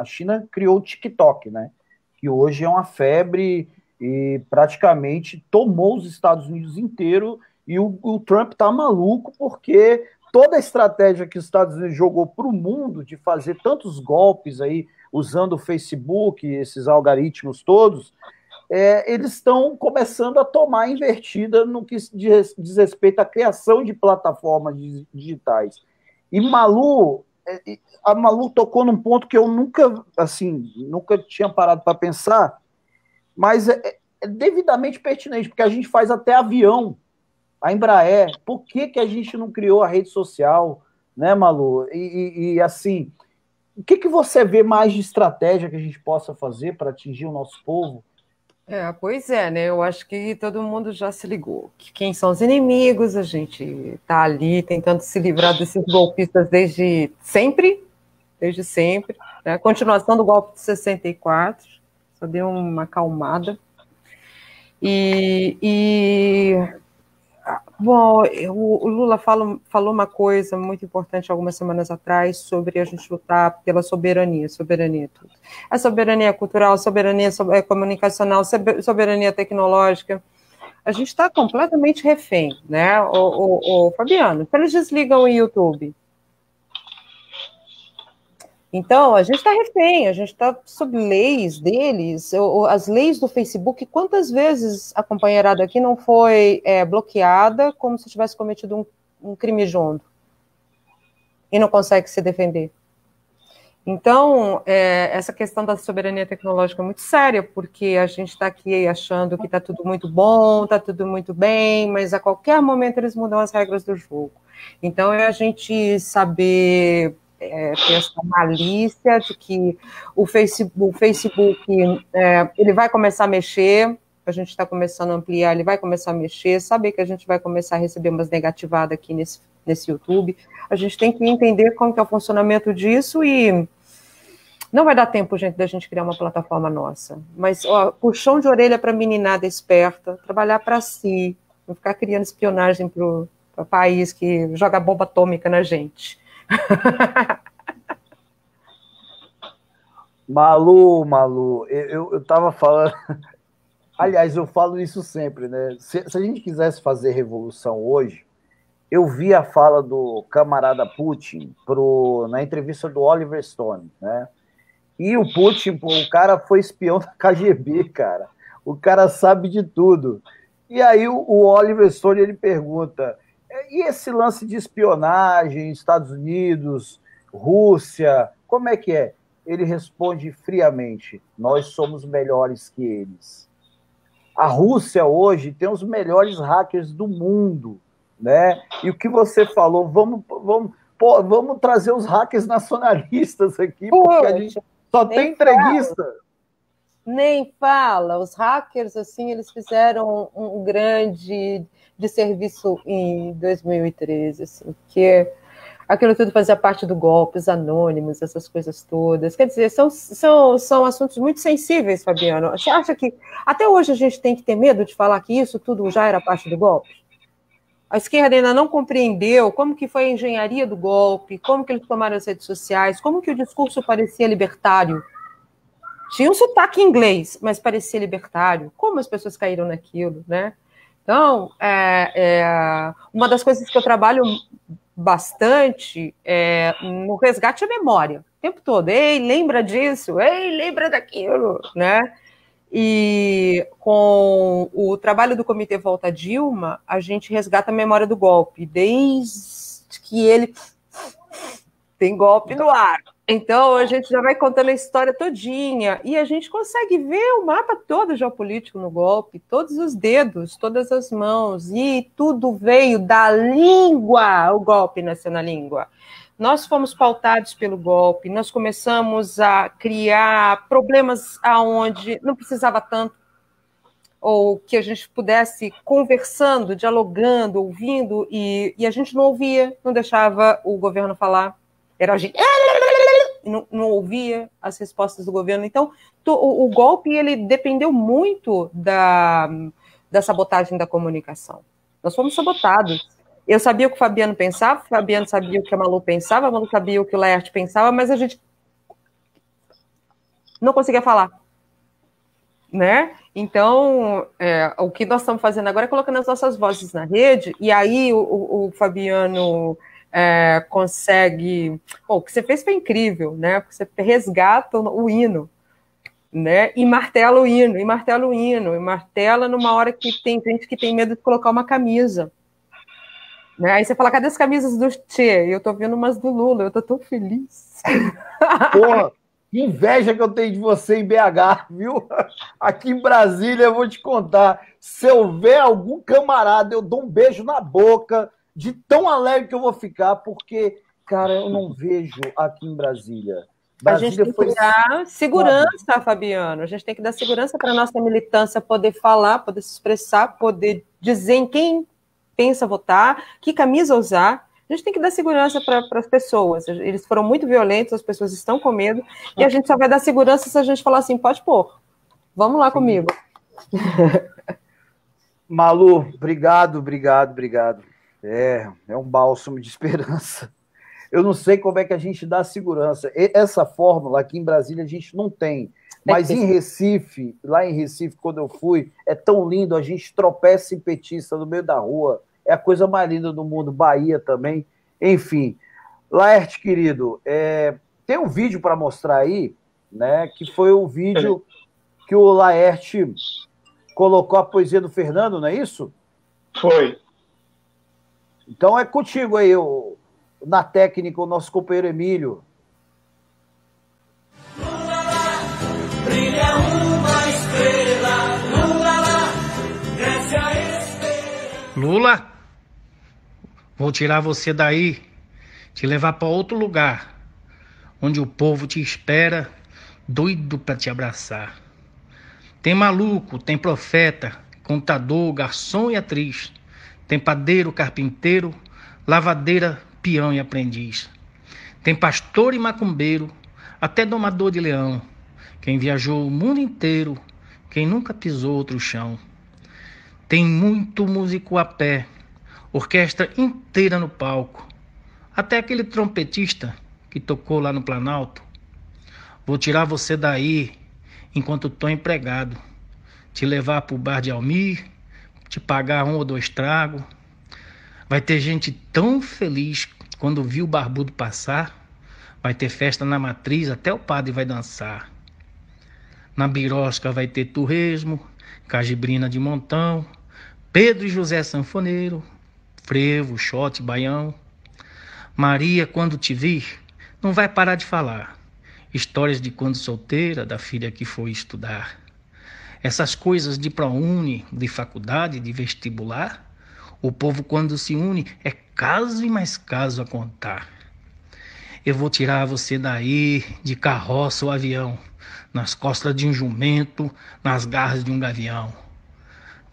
criou o TikTok, né, que hoje é uma febre e praticamente tomou os Estados Unidos inteiro. E o Trump tá maluco porque toda a estratégia que os Estados Unidos jogou para o mundo de fazer tantos golpes aí, usando o Facebook, esses algoritmos todos, eles estão começando a tomar invertida no que diz respeito à criação de plataformas digitais. E a Malu tocou num ponto que eu nunca tinha parado para pensar, mas é devidamente pertinente, porque a gente faz até avião. A Embraer, por que a gente não criou a rede social, né, Malu? E assim, o que você vê mais de estratégia que a gente possa fazer para atingir o nosso povo? Pois é, né? Eu acho que todo mundo já se ligou. Que quem são os inimigos, a gente está ali tentando se livrar desses golpistas desde sempre, né? Continuação do golpe de 64, só deu uma acalmada. Bom, o Lula falou uma coisa muito importante algumas semanas atrás sobre a gente lutar pela soberania é tudo. A soberania cultural, soberania comunicacional, soberania tecnológica. A gente está completamente refém, né? Fabiano, eles desligam o YouTube. Então, a gente está refém, a gente está sob leis deles, as leis do Facebook. Quantas vezes a companheirada aqui não foi bloqueada como se tivesse cometido um crime hediondo e não consegue se defender? Então, essa questão da soberania tecnológica é muito séria, porque a gente está aqui achando que está tudo muito bom, está tudo muito bem, mas a qualquer momento eles mudam as regras do jogo. Então, é a gente saber ter essa malícia de que o Facebook ele vai começar a mexer, a gente está começando a ampliar, ele vai começar a mexer, saber que a gente vai começar a receber umas negativadas aqui nesse YouTube. A gente tem que entender como que é o funcionamento disso e não vai dar tempo, gente, da gente criar uma plataforma nossa. Mas, puxão de orelha para meninada esperta, trabalhar para si, não ficar criando espionagem para o país que joga bomba atômica na gente. Malu, eu estava falando... Aliás, eu falo isso sempre, né? Se a gente quisesse fazer revolução hoje, eu vi a fala do camarada Putin na entrevista do Oliver Stone, né? E o Putin, o cara foi espião da KGB, cara. O cara sabe de tudo. E aí o Oliver Stone, ele pergunta, e esse lance de espionagem, Estados Unidos, Rússia, como é que é? Ele responde friamente, nós somos melhores que eles. A Rússia hoje tem os melhores hackers do mundo, né? E o que você falou, vamos trazer os hackers nacionalistas aqui, porque a gente só tem entreguista. Nem fala. Os hackers, assim, eles fizeram um grande de serviço em 2013, assim, que aquilo tudo fazia parte do golpe, os anônimos, essas coisas todas. Quer dizer, são assuntos muito sensíveis, Fabiano. Você acha que até hoje a gente tem que ter medo de falar que isso tudo já era parte do golpe? A esquerda ainda não compreendeu como que foi a engenharia do golpe, como que eles tomaram as redes sociais, como que o discurso parecia libertário. Tinha um sotaque inglês, mas parecia libertário. Como as pessoas caíram naquilo, né? Então, uma das coisas que eu trabalho bastante no resgate à memória, o tempo todo. Ei, lembra disso? Ei, lembra daquilo, né? E com o trabalho do Comitê Volta Dilma, a gente resgata a memória do golpe, desde que ele tem golpe no ar. Então, a gente já vai contando a história todinha, e a gente consegue ver o mapa todo geopolítico no golpe, todos os dedos, todas as mãos, e tudo veio da língua, o golpe nasceu na língua. Nós fomos pautados pelo golpe, nós começamos a criar problemas aonde não precisava tanto, ou que a gente pudesse conversando, dialogando, ouvindo, e a gente não ouvia, não deixava o governo falar, era a gente... Não ouvia as respostas do governo. Então, o golpe ele dependeu muito da sabotagem da comunicação. Nós fomos sabotados. Eu sabia o que o Fabiano pensava, o Fabiano sabia o que a Malu pensava, a Malu sabia o que o Laerte pensava, mas a gente não conseguia falar. Né? Então, o que nós estamos fazendo agora é colocando as nossas vozes na rede, e aí o Fabiano... consegue... Bom, o que você fez foi incrível, né? Porque você resgata o hino, né? E martela o hino, e martela numa hora que tem gente que tem medo de colocar uma camisa. Né? Aí você fala, cadê as camisas do Che? Eu tô vendo umas do Lula, eu tô tão feliz. Porra, que inveja que eu tenho de você em BH, viu? Aqui em Brasília, eu vou te contar, se eu ver algum camarada, eu dou um beijo na boca, de tão alegre que eu vou ficar, porque, cara, eu não vejo aqui em Brasília. A gente tem que dar segurança, Fabiano. A gente tem que dar segurança para a nossa militância poder falar, poder se expressar, poder dizer em quem pensa votar, que camisa usar. A gente tem que dar segurança para as pessoas. Eles foram muito violentos, as pessoas estão com medo, e a gente só vai dar segurança se a gente falar assim, pode pôr. Vamos lá comigo. Malu, obrigado. É um bálsamo de esperança. Eu não sei como é que a gente dá segurança. Essa fórmula aqui em Brasília a gente não tem. Mas em Recife, lá em Recife, quando eu fui, é tão lindo, a gente tropeça em petista no meio da rua. É a coisa mais linda do mundo. Bahia também. Enfim. Laerte, querido, tem um vídeo para mostrar aí, né? Que foi o vídeo que o Laerte colocou a poesia do Fernando, não é isso? Foi. Então é contigo aí, na técnica, o nosso companheiro Emílio. Lula, vou tirar você daí, te levar para outro lugar, onde o povo te espera, doido para te abraçar. Tem maluco, tem profeta, contador, garçom e atriz. Tem padeiro, carpinteiro, lavadeira, peão e aprendiz. Tem pastor e macumbeiro, até domador de leão. Quem viajou o mundo inteiro, quem nunca pisou outro chão. Tem muito músico a pé, orquestra inteira no palco. Até aquele trompetista que tocou lá no Planalto. Vou tirar você daí, enquanto tô empregado. Te levar pro bar de Almir, te pagar 1 ou 2 tragos. Vai ter gente tão feliz quando viu o barbudo passar. Vai ter festa na matriz, até o padre vai dançar. Na birosca vai ter torresmo, cajibrina de montão, Pedro e José sanfoneiro, frevo, xote, baião. Maria, quando te vir, não vai parar de falar. Histórias de quando solteira, da filha que foi estudar. Essas coisas de ProUni, de faculdade, de vestibular, o povo quando se une é caso e mais caso a contar. Eu vou tirar você daí, de carroça ou avião, nas costas de um jumento, nas garras de um gavião.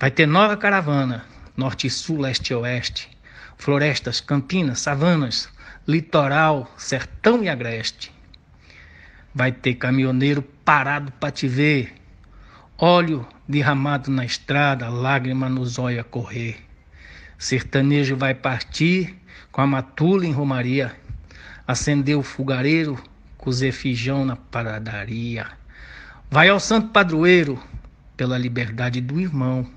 Vai ter nova caravana, norte e sul, leste e oeste, florestas, campinas, savanas, litoral, sertão e agreste. Vai ter caminhoneiro parado para te ver, óleo derramado na estrada, lágrima nos olhos a correr. Sertanejo vai partir com a matula em romaria, acender o fogareiro, cozer feijão na padaria. Vai ao santo padroeiro, pela liberdade do irmão,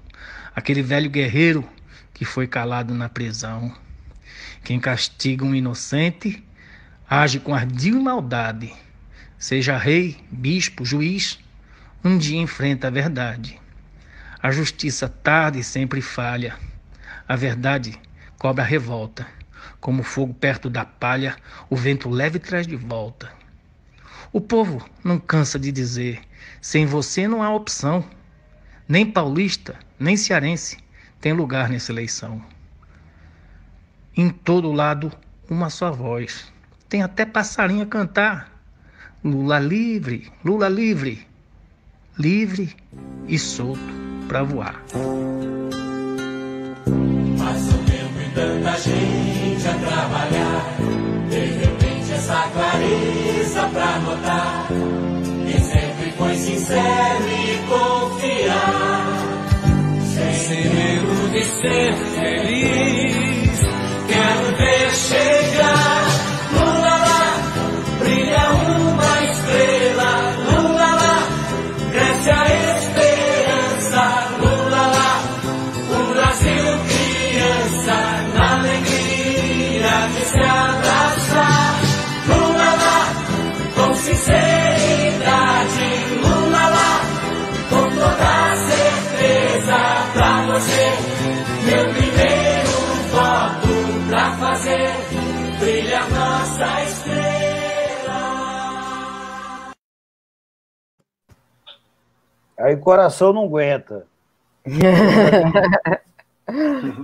aquele velho guerreiro que foi calado na prisão. Quem castiga um inocente, age com ardil e maldade. Seja rei, bispo, juiz, um dia enfrenta a verdade. A justiça tarda e sempre falha. A verdade cobra a revolta. Como fogo perto da palha, o vento leve traz de volta. O povo não cansa de dizer, sem você não há opção. Nem paulista, nem cearense tem lugar nessa eleição. Em todo lado, uma só voz. Tem até passarinho a cantar. Lula livre, livre e solto pra voar. Passa o tempo e tanta gente a trabalhar, de repente essa clareza pra notar, que sempre foi sincero e confiar, sem medo de ser feliz, quero ver chegar. Lula lá, brilha uma estrela, Lula lá, cresce a esperança, Lula lá, o Brasil criança, na alegria de se abraçar. Lula lá, com sinceridade, Lula lá, com toda certeza, pra você, meu primeiro voto, pra fazer brilhar nossa estrela. Aí o coração não aguenta.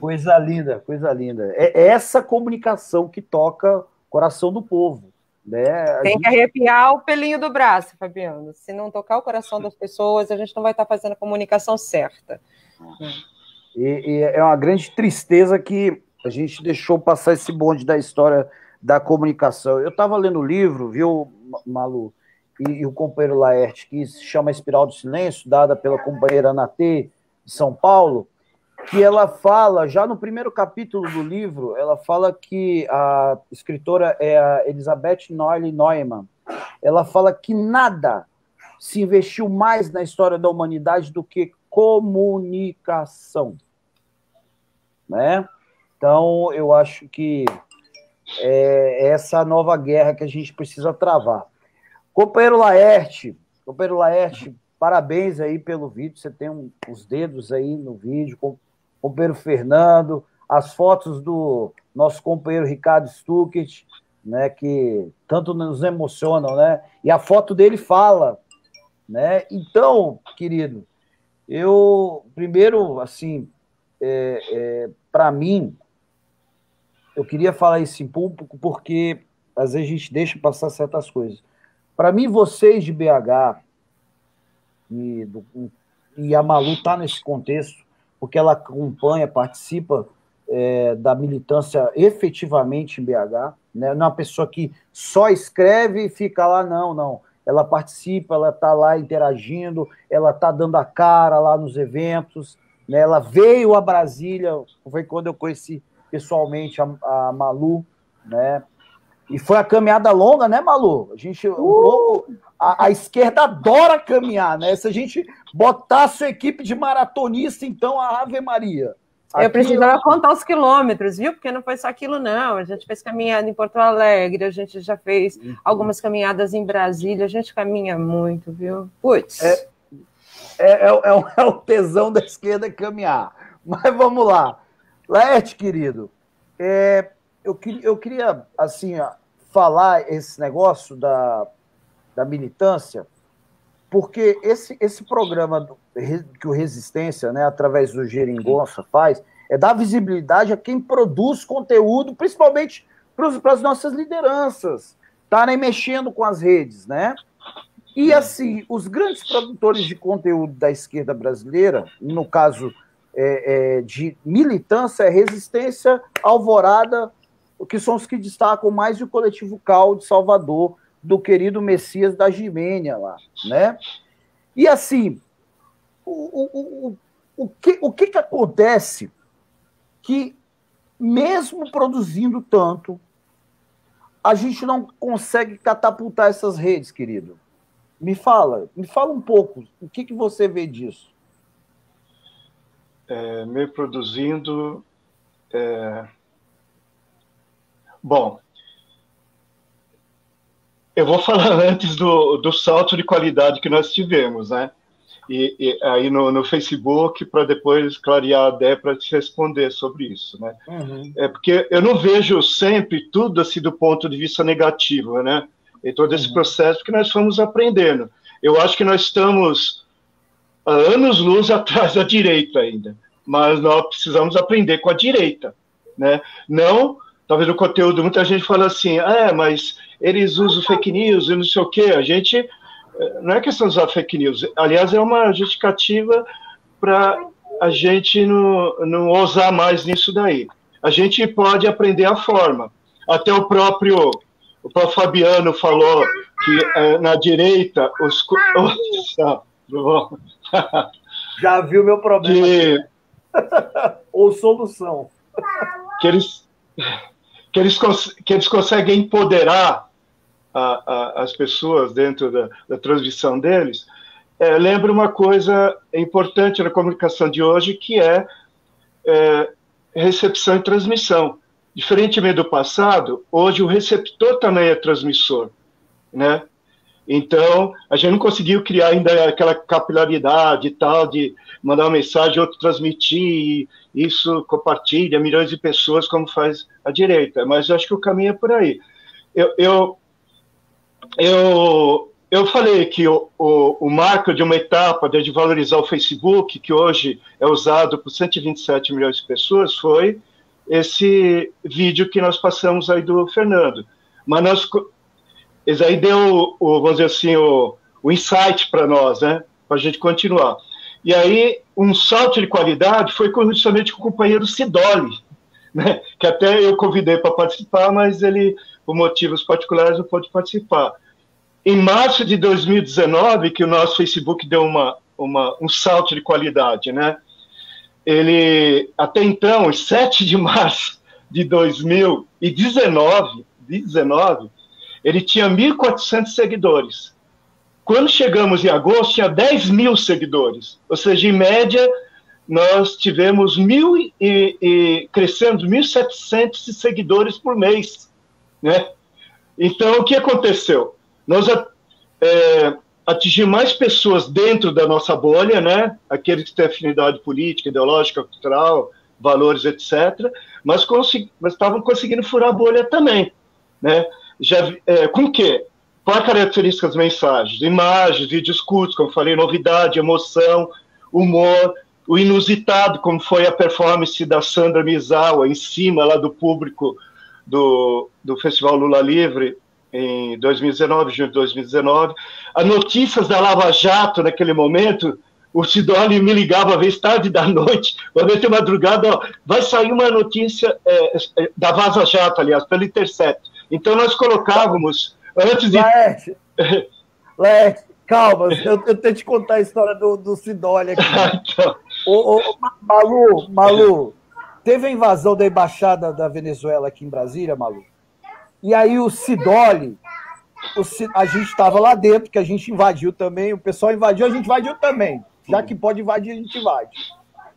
Coisa linda, coisa linda. É essa comunicação que toca o coração do povo. Né? Tem que arrepiar o pelinho do braço, Fabiano. Se não tocar o coração das pessoas, a gente não vai estar fazendo a comunicação certa. E é uma grande tristeza que a gente deixou passar esse bonde da história da comunicação. Eu estava lendo o livro, viu, Malu, e o companheiro Laerte, que se chama Espiral do Silêncio, dada pela companheira Natê, de São Paulo, que ela fala, já no primeiro capítulo do livro, ela fala que a escritora é a Elizabeth Noelle Neumann. Ela fala que nada se investiu mais na história da humanidade do que comunicação. Né? Então, eu acho que é essa nova guerra que a gente precisa travar. Companheiro Laerte, parabéns aí pelo vídeo, você tem os dedos aí no vídeo, companheiro Fernando, as fotos do nosso companheiro Ricardo Stuckert, né, que tanto nos emocionam, né? E a foto dele fala, né? Então, querido, eu primeiro, assim, para mim, eu queria falar isso em público porque às vezes a gente deixa passar certas coisas. Para mim, vocês de BH, e a Malu está nesse contexto, porque ela acompanha, participa da militância efetivamente em BH, né? Não é uma pessoa que só escreve e fica lá, não. Ela participa, ela está lá interagindo, ela está dando a cara lá nos eventos, né? Ela veio a Brasília, foi quando eu conheci pessoalmente a Malu, né? E foi a caminhada longa, né, Malu? A esquerda adora caminhar, né? Se a gente botar a sua equipe de maratonista, então, a Ave Maria. Eu precisava contar os quilômetros, viu? Porque não foi só aquilo, não. A gente fez caminhada em Porto Alegre, a gente já fez algumas caminhadas em Brasília, a gente caminha muito, viu? Putz. É o tesão da esquerda caminhar. Mas vamos lá. Laerte, querido, eu queria, assim, falar esse negócio da militância, porque esse programa que o Resistência, né, através do Geringonça faz, é dar visibilidade a quem produz conteúdo, principalmente para as nossas lideranças, estarem mexendo com as redes, né? E, assim, os grandes produtores de conteúdo da esquerda brasileira, no caso de militância, Resistência, Alvorada, que são os que destacam mais o Coletivo Cal de Salvador, do querido Messias da Gimênia lá, né? E, assim, o que acontece que, mesmo produzindo tanto, a gente não consegue catapultar essas redes, querido? Me fala um pouco, o que você vê disso? Me produzindo... Bom, eu vou falar antes do salto de qualidade que nós tivemos, né? E aí no Facebook, para depois clarear a ideia para te responder sobre isso, né? Uhum. Porque eu não vejo sempre tudo assim do ponto de vista negativo, né? E todo esse processo que nós fomos aprendendo. Eu acho que nós estamos há anos-luz atrás da direita ainda, mas nós precisamos aprender com a direita, né? Não, talvez o conteúdo, muita gente fala assim, mas eles usam fake news e não sei o quê. A gente, não é questão de usar fake news, aliás, é uma justificativa para a gente não ousar mais nisso daí. A gente pode aprender a forma. Até o próprio Fabiano falou que na direita já viu meu problema. Ou solução. Que eles conseguem empoderar as pessoas dentro da transmissão deles. Lembra uma coisa importante na comunicação de hoje, que é recepção e transmissão. Diferentemente do passado, hoje o receptor também é transmissor, né? Então, a gente não conseguiu criar ainda aquela capilaridade e tal, de mandar uma mensagem, outro transmitir, e isso compartilha milhões de pessoas, como faz a direita. Mas eu acho que o caminho é por aí. Eu falei que o marco de uma etapa de valorizar o Facebook, que hoje é usado por 127 milhões de pessoas, foi esse vídeo que nós passamos aí do Fernando. Mas isso aí deu, vamos dizer assim, o insight para nós, né? Para a gente continuar. E aí, um salto de qualidade foi justamente com o companheiro Sidoli, né? Que até eu convidei para participar, mas ele, por motivos particulares, não pôde participar. Em março de 2019, que o nosso Facebook deu um salto de qualidade, né? Ele, até então, em 7 de março de 2019, ele tinha 1.400 seguidores. Quando chegamos em agosto, tinha 10 mil seguidores. Ou seja, em média, nós tivemos crescendo 1.700 seguidores por mês, né? Então, o que aconteceu? Nós atingimos mais pessoas dentro da nossa bolha, né? Aqueles que têm afinidade política, ideológica, cultural, valores, etc. Mas estavam conseguindo furar a bolha também, né? Com o quê? Qual a característica das mensagens? Imagens, vídeos curtos, como eu falei, novidade, emoção, humor, o inusitado, como foi a performance da Sandra Misawa em cima lá do público do Festival Lula Livre em 2019, junho de 2019. As notícias da Lava Jato naquele momento, o Sidoli me ligava às vezes tarde da noite, uma vez de madrugada, ó, vai sair uma notícia da Vaza Jato, aliás, pelo Intercept. Então nós colocávamos, antes de... Laerte, calma, eu tenho que te contar a história do Sidoli aqui. Então... Malu, teve a invasão da embaixada da Venezuela aqui em Brasília, Malu, e aí o Sidoli, a gente estava lá dentro, que a gente invadiu também, o pessoal invadiu, a gente invadiu também. Já que pode invadir, a gente invade.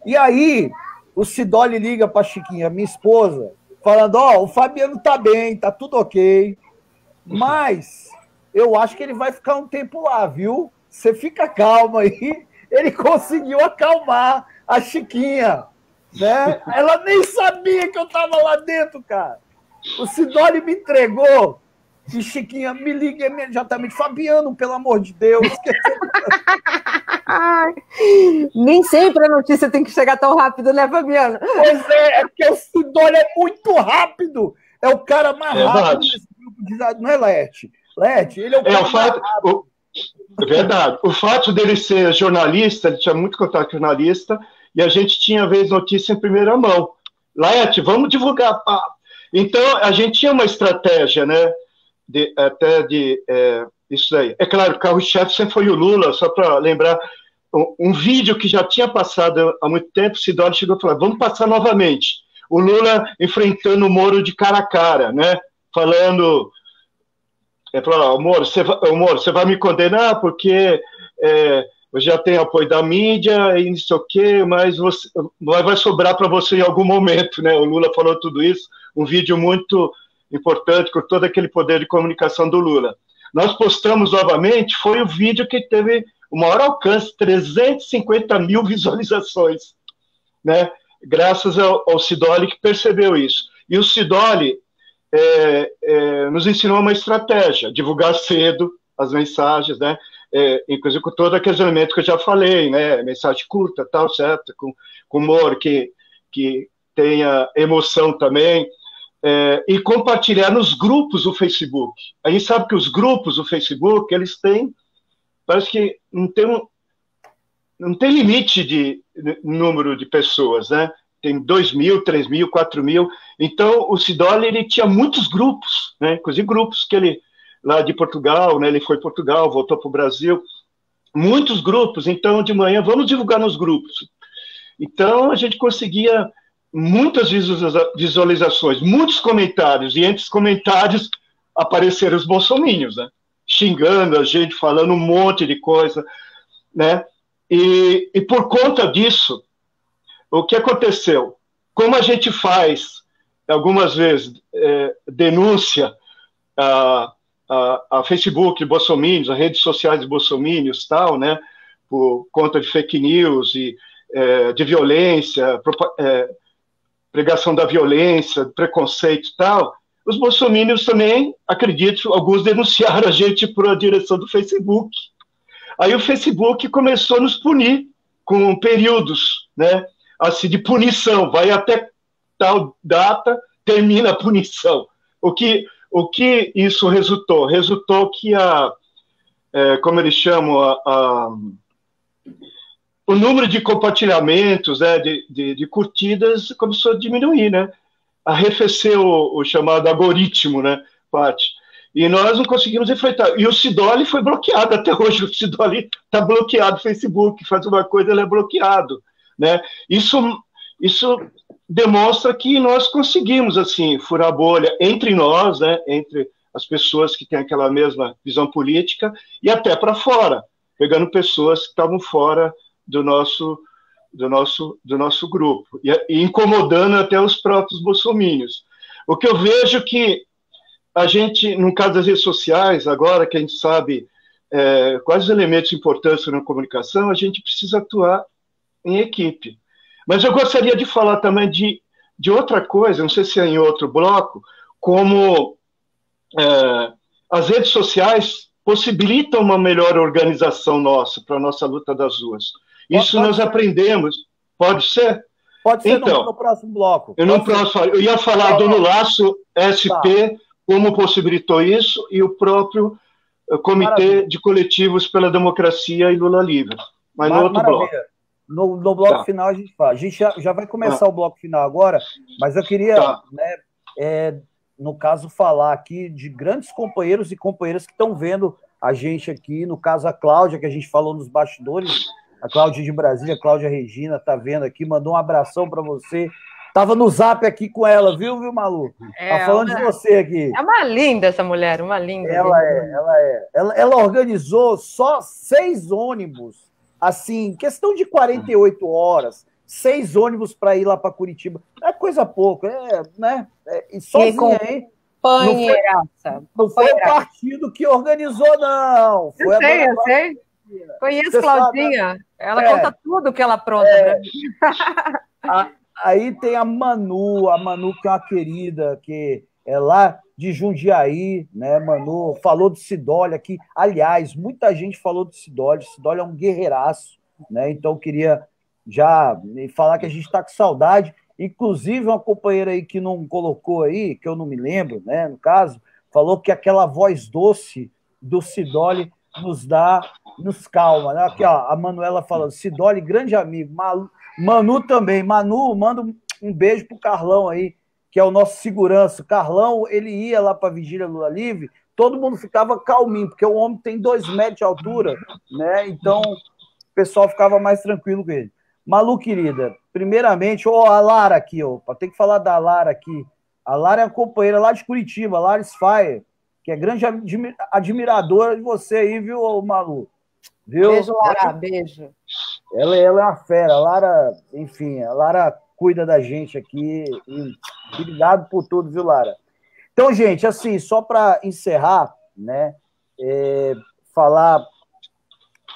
E aí, o Sidoli liga para a Chiquinha, minha esposa, falando, ó, o Fabiano tá bem, tá tudo ok, mas eu acho que ele vai ficar um tempo lá, viu? Você fica calma aí. Ele conseguiu acalmar a Chiquinha, né? Ela nem sabia que eu tava lá dentro, cara. O Sidoli me entregou e Chiquinha me liga imediatamente. Fabiano, pelo amor de Deus. Nem sempre a notícia tem que chegar tão rápido, né, Fabiano? Pois é porque o Sidoli é muito rápido. É o cara mais rápido desse grupo de... Não é, Laerte? Laerte, ele é o cara mais rápido. É verdade. O fato dele ser jornalista, ele tinha muito contato com jornalista, e a gente tinha, às vezes, notícia em primeira mão. Laerte, vamos divulgar. Então, a gente tinha uma estratégia, né? Isso aí. É claro, o carro-chefe sempre foi o Lula, só para lembrar, um vídeo que já tinha passado há muito tempo, o Sidoli chegou e falou, vamos passar novamente. O Lula enfrentando o Moro de cara a cara, né? Falando, Moro, você vai me condenar porque eu já tenho apoio da mídia e não sei o quê, mas vai sobrar para você em algum momento, né? O Lula falou tudo isso, um vídeo muito importante, com todo aquele poder de comunicação do Lula. Nós postamos novamente, foi o vídeo que teve o maior alcance, 350 mil visualizações, né? Graças ao Sidoli que percebeu isso. E o Sidoli nos ensinou uma estratégia, divulgar cedo as mensagens, né? Inclusive com todos aqueles elementos que eu já falei, né? Mensagem curta, tal, certo? Com humor, que tenha emoção também, e compartilhar nos grupos do Facebook. A gente sabe que os grupos do Facebook, eles têm, parece que não tem limite de número de pessoas, né? Tem 2.000, 3.000, 4.000. Então, o Sidoli, ele tinha muitos grupos, né? Inclusive grupos que ele, lá de Portugal, né? Ele foi para Portugal, voltou para o Brasil. Muitos grupos. Então, de manhã, vamos divulgar nos grupos. Então, a gente conseguia muitas visualizações, muitos comentários, e entre os comentários apareceram os bolsominions, né? Xingando a gente, falando um monte de coisa, né? E por conta disso, o que aconteceu? Como a gente faz, algumas vezes, denúncia a Facebook de bolsominions, as redes sociais de bolsominions, tal, né? Por conta de fake news e de violência, pregação da violência, preconceito e tal, os bolsominions também, acredito, alguns denunciaram a gente por a direção do Facebook. Aí o Facebook começou a nos punir com períodos, né, assim, de punição, vai até tal data, termina a punição. O que isso resultou? Resultou que como eles chamam, o número de compartilhamentos, né, de curtidas começou a diminuir, né? Arrefeceu o chamado algoritmo, né, Paty? E nós não conseguimos enfrentar. E o Sidoli foi bloqueado até hoje. O Sidoli está bloqueado no Facebook, faz uma coisa, ele é bloqueado, né? Isso demonstra que nós conseguimos, assim, furar a bolha entre nós, né, entre as pessoas que têm aquela mesma visão política e até para fora, pegando pessoas que estavam fora do nosso grupo, e incomodando até os próprios bolsominions. O que eu vejo que a gente, no caso das redes sociais, agora que a gente sabe quais os elementos importantes na comunicação, a gente precisa atuar em equipe. Mas eu gostaria de falar também de outra coisa, não sei se é em outro bloco, como as redes sociais possibilitam uma melhor organização nossa, para a nossa luta das ruas. Isso nós aprendemos. Pode ser? Pode ser então, no próximo bloco. Eu ia falar do Laço SP, como possibilitou isso, e o próprio Comitê de Coletivos pela Democracia e Lula Livre. Mas no outro bloco. No bloco final a gente fala. A gente já vai começar o bloco final agora, mas eu queria, no caso, falar aqui de grandes companheiros e companheiras que estão vendo a gente aqui. No caso, a Cláudia, que a gente falou nos bastidores, a Cláudia de Brasília, a Cláudia Regina, tá vendo aqui, mandou um abração para você. Tava no zap aqui com ela, viu, Malu? Tá falando de você aqui. É uma linda essa mulher, uma linda. Ela organizou só 6 ônibus, assim, questão de 48 horas, 6 ônibus para ir lá para Curitiba. É coisa pouca, né? E sozinha aí. Não foi o partido que organizou, não. Foi eu sei. Conheço a Claudinha. Ela conta tudo que ela apronta pra mim. Aí tem a Manu que é uma querida, que é lá de Jundiaí, né, Manu? Falou do Sidólia aqui. Aliás, muita gente falou do Sidólia. Sidólia é um guerreiraço, né? Então, eu queria já falar que a gente está com saudade. Inclusive, uma companheira aí que não colocou aí, que eu não me lembro, né, no caso, falou que aquela voz doce do Sidólia nos calma, né? Aqui, ó, a Manuela falando, Sidólia, grande amigo, Manu também. Manu, manda um beijo pro Carlão aí, que é o nosso segurança. O Carlão, ele ia lá para a Vigília Lula Livre, todo mundo ficava calminho, porque o homem tem 2 metros de altura, né? Então, o pessoal ficava mais tranquilo com ele. Malu, querida, primeiramente, a Lara aqui, tem que falar da Lara aqui. A Lara é a companheira lá de Curitiba, Lara Sfire, que é grande admiradora de você aí, viu, Malu? Viu? Beijo, Lara, beijo. Ela é uma fera. A Lara, enfim, a Lara cuida da gente aqui. E obrigado por tudo, viu, Lara? Então, gente, assim, só para encerrar, né, falar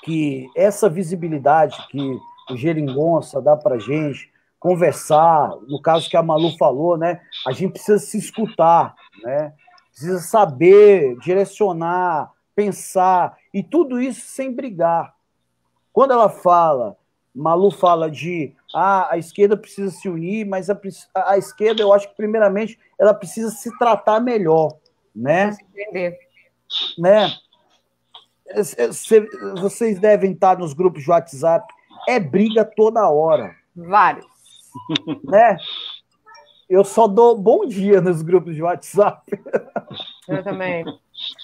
que essa visibilidade que o Geringonça dá para gente, conversar, no caso que a Malu falou, né, a gente precisa se escutar, né, precisa saber, direcionar, pensar, e tudo isso sem brigar. Quando ela fala, Malu fala de a esquerda precisa se unir, mas a esquerda, eu acho que, primeiramente, ela precisa se tratar melhor, né? Entender. Né? Vocês devem estar nos grupos de WhatsApp, é briga toda hora. Vários. Né? Eu só dou bom dia nos grupos de WhatsApp. Eu também.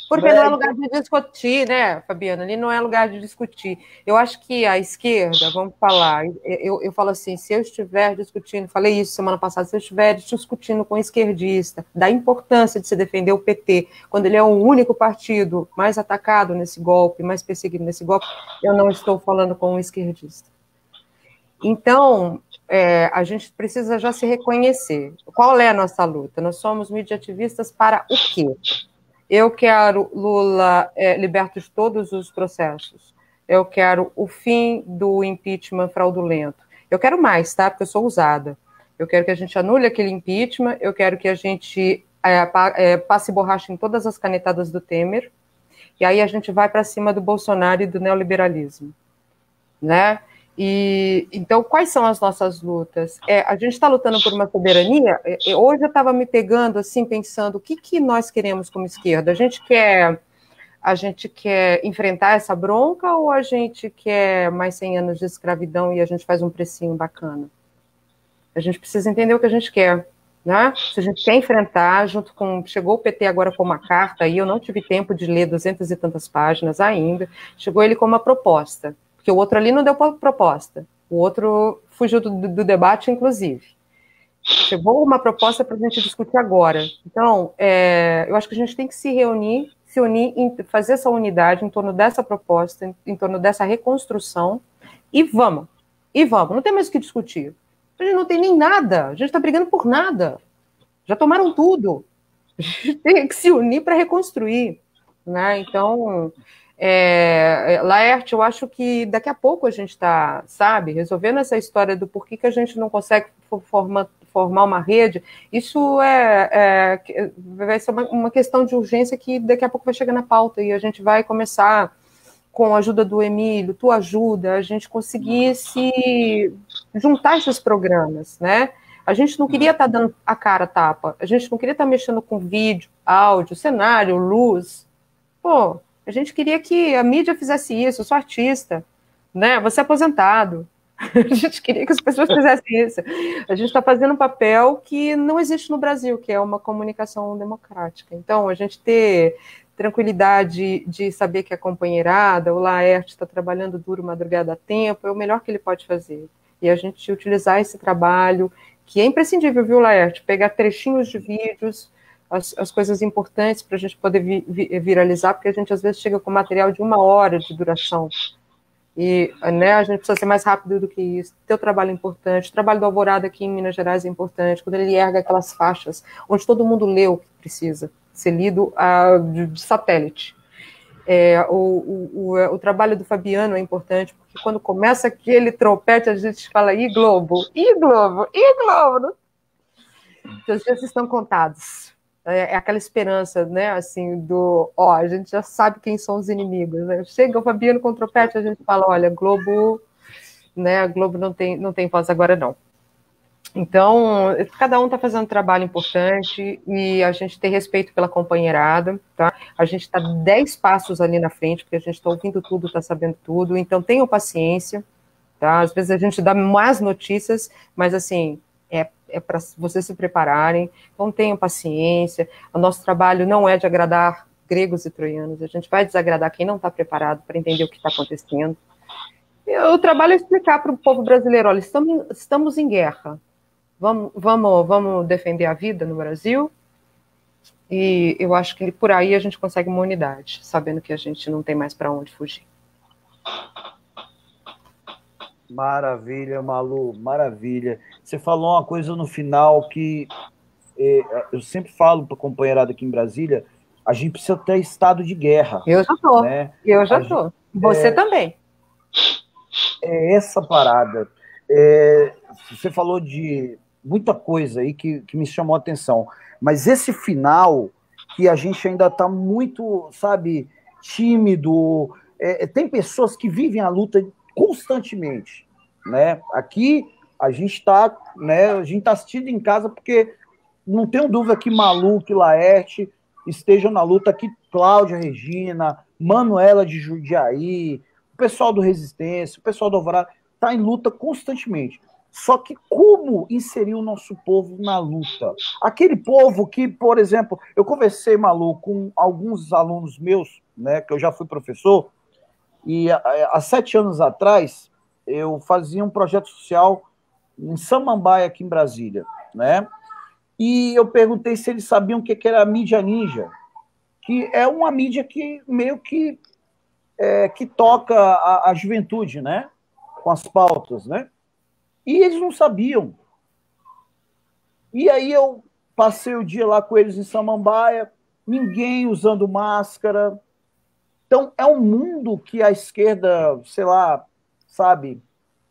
Porque não é lugar de discutir, né, Fabiana? Ali não é lugar de discutir. Eu acho que a esquerda, vamos falar, eu falo assim, se eu estiver discutindo, falei isso semana passada, se eu estiver discutindo com um esquerdista da importância de se defender o PT, quando ele é o único partido mais atacado nesse golpe, mais perseguido nesse golpe, eu não estou falando com um esquerdista. Então, a gente precisa já se reconhecer. Qual é a nossa luta? Nós somos mediativistas para o quê? Eu quero Lula liberto de todos os processos. Eu quero o fim do impeachment fraudulento. Eu quero mais, tá? Porque eu sou usada. Eu quero que a gente anule aquele impeachment, eu quero que a gente passe borracha em todas as canetadas do Temer, e aí a gente vai para cima do Bolsonaro e do neoliberalismo, né? E, então, quais são as nossas lutas? A gente está lutando por uma soberania. Hoje eu estava me pegando, assim, pensando, o que nós queremos como esquerda? A gente quer enfrentar essa bronca ou a gente quer mais 100 anos de escravidão e a gente faz um precinho bacana? A gente precisa entender o que a gente quer, né? Se a gente quer enfrentar, junto com... Chegou o PT agora com uma carta, e eu não tive tempo de ler 200 e tantas páginas ainda, chegou ele com uma proposta. Porque o outro ali não deu proposta. O outro fugiu do debate, inclusive. Chegou uma proposta para a gente discutir agora. Então, eu acho que a gente tem que se reunir, se unir, fazer essa unidade em torno dessa proposta, em torno dessa reconstrução, e vamos. Não tem mais o que discutir. A gente não tem nem nada. A gente está brigando por nada. Já tomaram tudo. A gente tem que se unir para reconstruir, né? Então... Laerte, eu acho que daqui a pouco a gente está, sabe, resolvendo essa história do porquê que a gente não consegue formar uma rede. Isso vai ser uma questão de urgência que daqui a pouco vai chegar na pauta e a gente vai começar com a ajuda do Emílio, tua ajuda, a gente conseguir se juntar esses programas, né? A gente não queria estar dando a cara a tapa, a gente não queria estar mexendo com vídeo, áudio, cenário, luz. Pô, a gente queria que a mídia fizesse isso, eu sou artista, né? Você é aposentado. A gente queria que as pessoas fizessem isso. A gente está fazendo um papel que não existe no Brasil, que é uma comunicação democrática. Então, a gente ter tranquilidade de saber que a companheirada, o Laerte está trabalhando duro, madrugada a tempo, é o melhor que ele pode fazer. E a gente utilizar esse trabalho, que é imprescindível, viu, Laerte? Pegar trechinhos de vídeos, as coisas importantes para a gente poder viralizar, porque a gente às vezes chega com material de 1 hora de duração. E, né, a gente precisa ser mais rápido do que isso. Teu trabalho é importante, o trabalho do Alvorada aqui em Minas Gerais é importante, quando ele erga aquelas faixas, onde todo mundo lê o que precisa ser lido de satélite. O trabalho do Fabiano é importante, porque quando começa aquele trompete, a gente fala, e Globo, e Globo, e Globo. Os dias estão contados. É aquela esperança, né, assim, a gente já sabe quem são os inimigos, né? Chega o Fabiano com o trompete, a gente fala, olha, Globo, né, a Globo não tem voz agora, não. Então, cada um está fazendo um trabalho importante e a gente tem respeito pela companheirada, tá? A gente está 10 passos ali na frente, porque a gente está ouvindo tudo, está sabendo tudo, então tenham paciência, tá? Às vezes a gente dá más notícias, mas assim, é para vocês se prepararem, então tenham paciência. O nosso trabalho não é de agradar gregos e troianos, a gente vai desagradar quem não está preparado para entender o que está acontecendo. O trabalho é explicar para o povo brasileiro, olha, estamos em guerra, vamos defender a vida no Brasil, e eu acho que por aí a gente consegue uma unidade, sabendo que a gente não tem mais para onde fugir. Maravilha, Malu, maravilha. Você falou uma coisa no final que eu sempre falo para a companheirada aqui em Brasília, a gente precisa ter estado de guerra. Eu já estou, né? Eu já estou. Você também. É essa parada. Você falou de muita coisa aí que me chamou a atenção, mas esse final, que a gente ainda está muito, sabe, tímido, tem pessoas que vivem a luta constantemente, né? Aqui a gente está, né? A gente está assistindo em casa porque não tenho dúvida que Malu, que Laerte estejam na luta, que Cláudia Regina, Manuela de Jundiaí, o pessoal do Resistência, o pessoal do Alvorada está em luta constantemente. Só que como inserir o nosso povo na luta? Aquele povo que, por exemplo, eu conversei, Malu, com alguns alunos meus, né? Que eu já fui professor. E há 7 anos atrás, eu fazia um projeto social em Samambaia, aqui em Brasília, né? E eu perguntei se eles sabiam o que era a mídia ninja, que é uma mídia que meio que toca a juventude, né? Com as pautas, né? E eles não sabiam. E aí eu passei o dia lá com eles em Samambaia, ninguém usando máscara. Então, é um mundo que a esquerda, sei lá, sabe,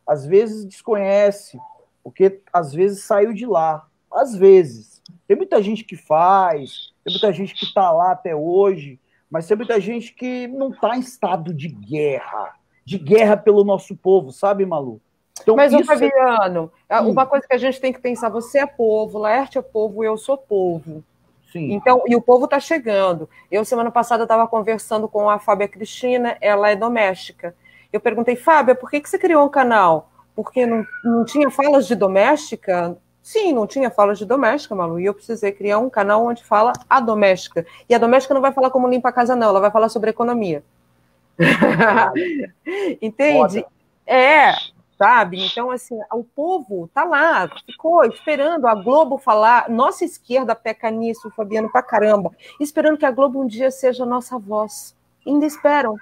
às vezes desconhece, porque às vezes saiu de lá. Às vezes. Tem muita gente que faz, tem muita gente que está lá até hoje, mas tem muita gente que não está em estado de guerra pelo nosso povo, sabe, Malu? Então, mas, Fabiano, uma coisa que a gente tem que pensar, você é povo, Laerte é povo, eu sou povo. Sim. Então, e o povo está chegando. Eu, semana passada, estava conversando com a Fábia Cristina, ela é doméstica. Eu perguntei, Fábia, por que você criou um canal? Porque não tinha falas de doméstica? Sim, não tinha falas de doméstica, Malu, e eu precisei criar um canal onde fala a doméstica. E a doméstica não vai falar como limpa a casa, não, ela vai falar sobre economia. Entende? Sabe? Então, assim, o povo tá lá, ficou esperando a Globo falar, nossa esquerda peca nisso, Fabiano, pra caramba, esperando que a Globo um dia seja a nossa voz. Ainda esperam.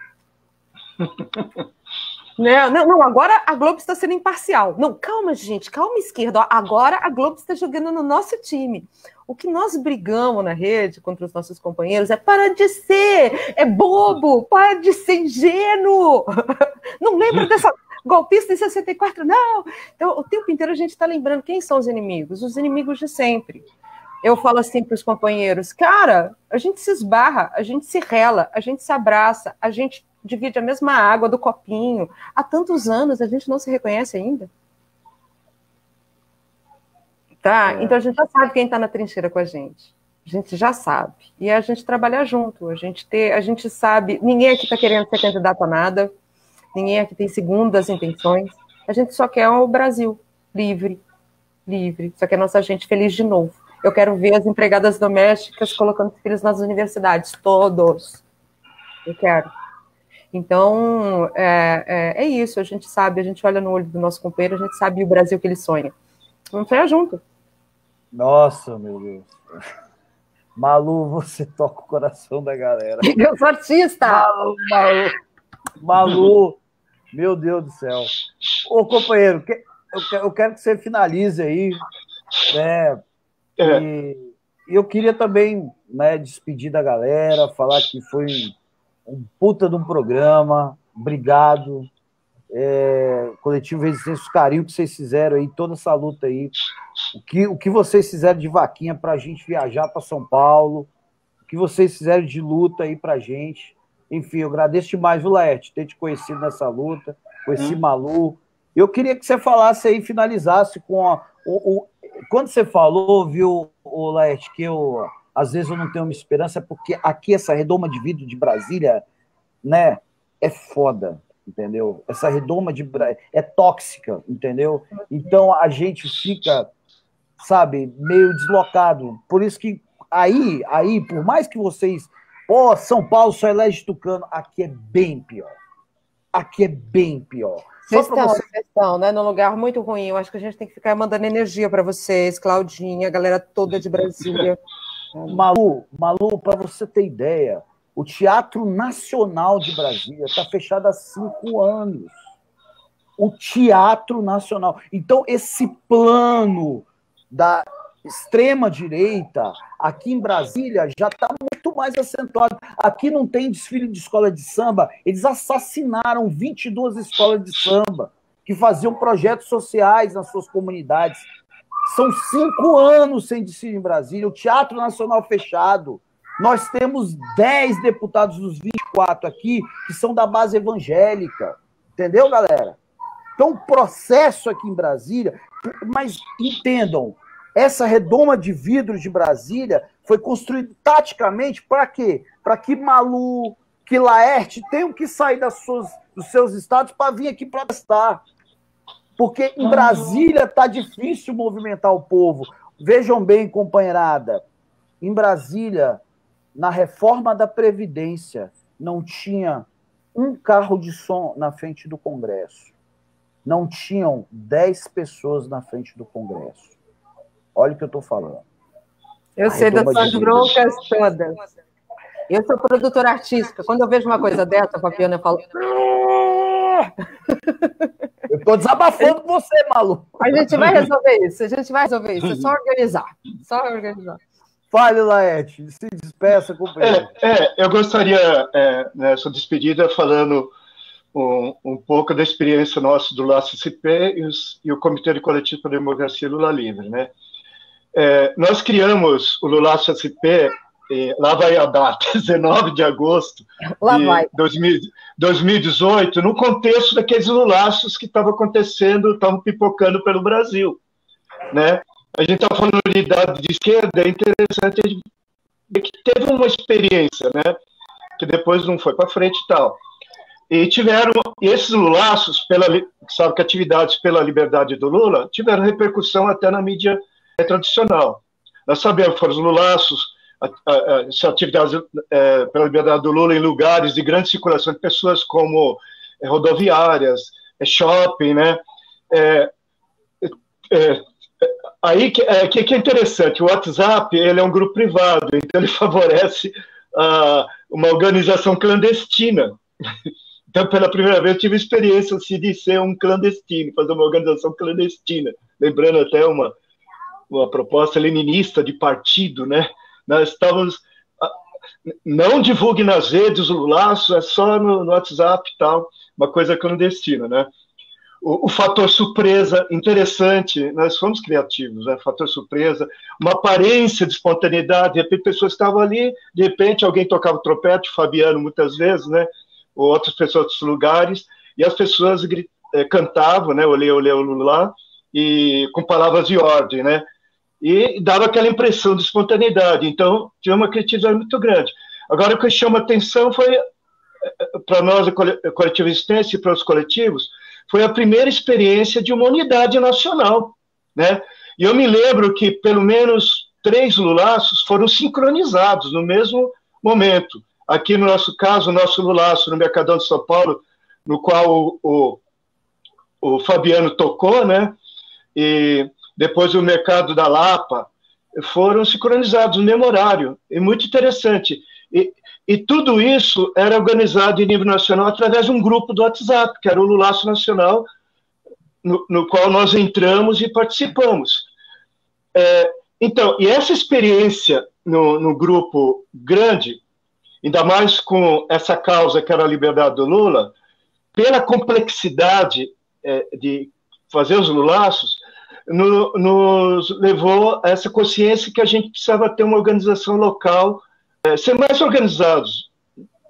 Né? Não, agora a Globo está sendo imparcial. Não, calma, gente, calma, esquerda. Agora a Globo está jogando no nosso time. O que nós brigamos na rede contra os nossos companheiros é para de ser, é bobo, para de ser ingênuo. Não lembra dessa golpista em 64, não. Então, o tempo inteiro a gente está lembrando quem são os inimigos de sempre. Eu falo assim para os companheiros, cara, a gente se esbarra, a gente se rela, a gente se abraça, a gente divide a mesma água do copinho. Há tantos anos a gente não se reconhece ainda. Tá? Então a gente já sabe quem está na trincheira com a gente. A gente já sabe. E a gente trabalha junto. A gente sabe. Ninguém aqui está querendo ser candidato a nada. Ninguém aqui tem segundas intenções. A gente só quer o Brasil livre. Só quer nossa gente feliz de novo. Eu quero ver as empregadas domésticas colocando filhos nas universidades. Todos. Eu quero. Então, é isso. A gente sabe, a gente olha no olho do nosso companheiro, a gente sabe o Brasil que ele sonha. Vamos sonhar junto. Nossa, meu Deus. Malu, você toca o coração da galera. Eu sou artista. Malu, meu Deus do céu. Ô, companheiro, eu quero que você finalize aí, né? E eu queria também, né, despedir da galera, falar que foi um puta de um programa. Obrigado. Coletivo Resistência, o carinho que vocês fizeram aí, toda essa luta aí. O que vocês fizeram de vaquinha pra gente viajar para São Paulo, o que vocês fizeram de luta aí pra gente. Enfim, eu agradeço demais, viu, Laerte, ter te conhecido nessa luta, conheci Malu. Eu queria que você falasse aí, finalizasse com quando você falou, viu, Laerte, que às vezes eu não tenho uma esperança, porque aqui essa redoma de vidro de Brasília, né, é foda. Entendeu? Essa redoma é tóxica, entendeu? Então a gente fica, sabe, meio deslocado. Por isso que aí, por mais que vocês, São Paulo só elege tucano, aqui é bem pior. Aqui é bem pior. Vocês estão, né, num lugar muito ruim. Eu acho que a gente tem que ficar mandando energia para vocês, Claudinha, a galera toda de Brasília. Malu, para você ter ideia, o Teatro Nacional de Brasília está fechado há 5 anos. O Teatro Nacional. Então, esse plano da extrema-direita aqui em Brasília já está muito mais acentuado. Aqui não tem desfile de escola de samba. Eles assassinaram 22 escolas de samba que faziam projetos sociais nas suas comunidades. São 5 anos sem desfile em Brasília. O Teatro Nacional fechado. Nós temos 10 deputados dos 24 aqui que são da base evangélica. Entendeu, galera? Então, o processo aqui em Brasília... Mas entendam, essa redoma de vidro de Brasília foi construída taticamente para quê? Para que Malu, que Laerte tenham que sair dos seus estados para vir aqui protestar. Porque em Brasília está difícil movimentar o povo. Vejam bem, companheirada, em Brasília... Na reforma da Previdência, não tinha um carro de som na frente do Congresso. Não tinham 10 pessoas na frente do Congresso. Olha o que eu estou falando. Eu sei das suas broncas todas. Eu sou produtora artística. Quando eu vejo uma coisa dessa, Fabiana, eu falo... Eu estou desabafando com você, Malu. A gente vai resolver isso. É só organizar. Fale, Laerte, se despeça, companheiro. Eu gostaria, nessa despedida, falando um pouco da experiência nossa do LACCP e o Comitê de Coletivo para a Democracia Lula Livre. Né? Nós criamos o LULACCP, lá vai a data, 19 de agosto de 2018, no contexto daqueles lulaços que estavam acontecendo, estavam pipocando pelo Brasil. Né? A gente está falando de idade de esquerda, é interessante que teve uma experiência, né? Que depois não foi para frente e tal. E tiveram, esses lulaços, sabe que atividades pela liberdade do Lula, tiveram repercussão até na mídia tradicional. Nós sabemos que foram os lulaços, atividades pela liberdade do Lula em lugares de grande circulação de pessoas, como rodoviárias, shopping, né? Aí que é interessante, o WhatsApp ele é um grupo privado, então ele favorece uma organização clandestina. Então, pela primeira vez, eu tive experiência assim, de ser um clandestino, fazer uma organização clandestina, lembrando até uma proposta leninista de partido, né? Nós estávamos... Não divulgue nas redes o laço, é só no WhatsApp e tal, uma coisa clandestina, né? O fator surpresa, interessante, nós fomos criativos, né? Fator surpresa, uma aparência de espontaneidade, de repente pessoas estavam ali, de repente alguém tocava o trompete, o Fabiano muitas vezes, né? ou outras pessoas de outros lugares, e as pessoas cantavam, né, olê, olê, Lula, e com palavras de ordem, né, e dava aquela impressão de espontaneidade. Então, tinha uma criatividade muito grande. Agora, o que chama atenção foi, para nós, a Coletivo Resistência e para os coletivos, foi a primeira experiência de uma unidade nacional, né? E eu me lembro que pelo menos 3 lulaços foram sincronizados no mesmo momento. Aqui no nosso caso, o nosso lulaço no Mercadão de São Paulo, no qual o Fabiano tocou, né? E depois o Mercado da Lapa, foram sincronizados no mesmo horário. E muito interessante. E tudo isso era organizado em nível nacional através de um grupo do WhatsApp, que era o Lulaço Nacional, no qual nós entramos e participamos. Então, e essa experiência no grupo grande, ainda mais com essa causa que era a liberdade do Lula, pela complexidade de fazer os lulaços, nos levou a essa consciência que a gente precisava ter uma organização local, ser mais organizados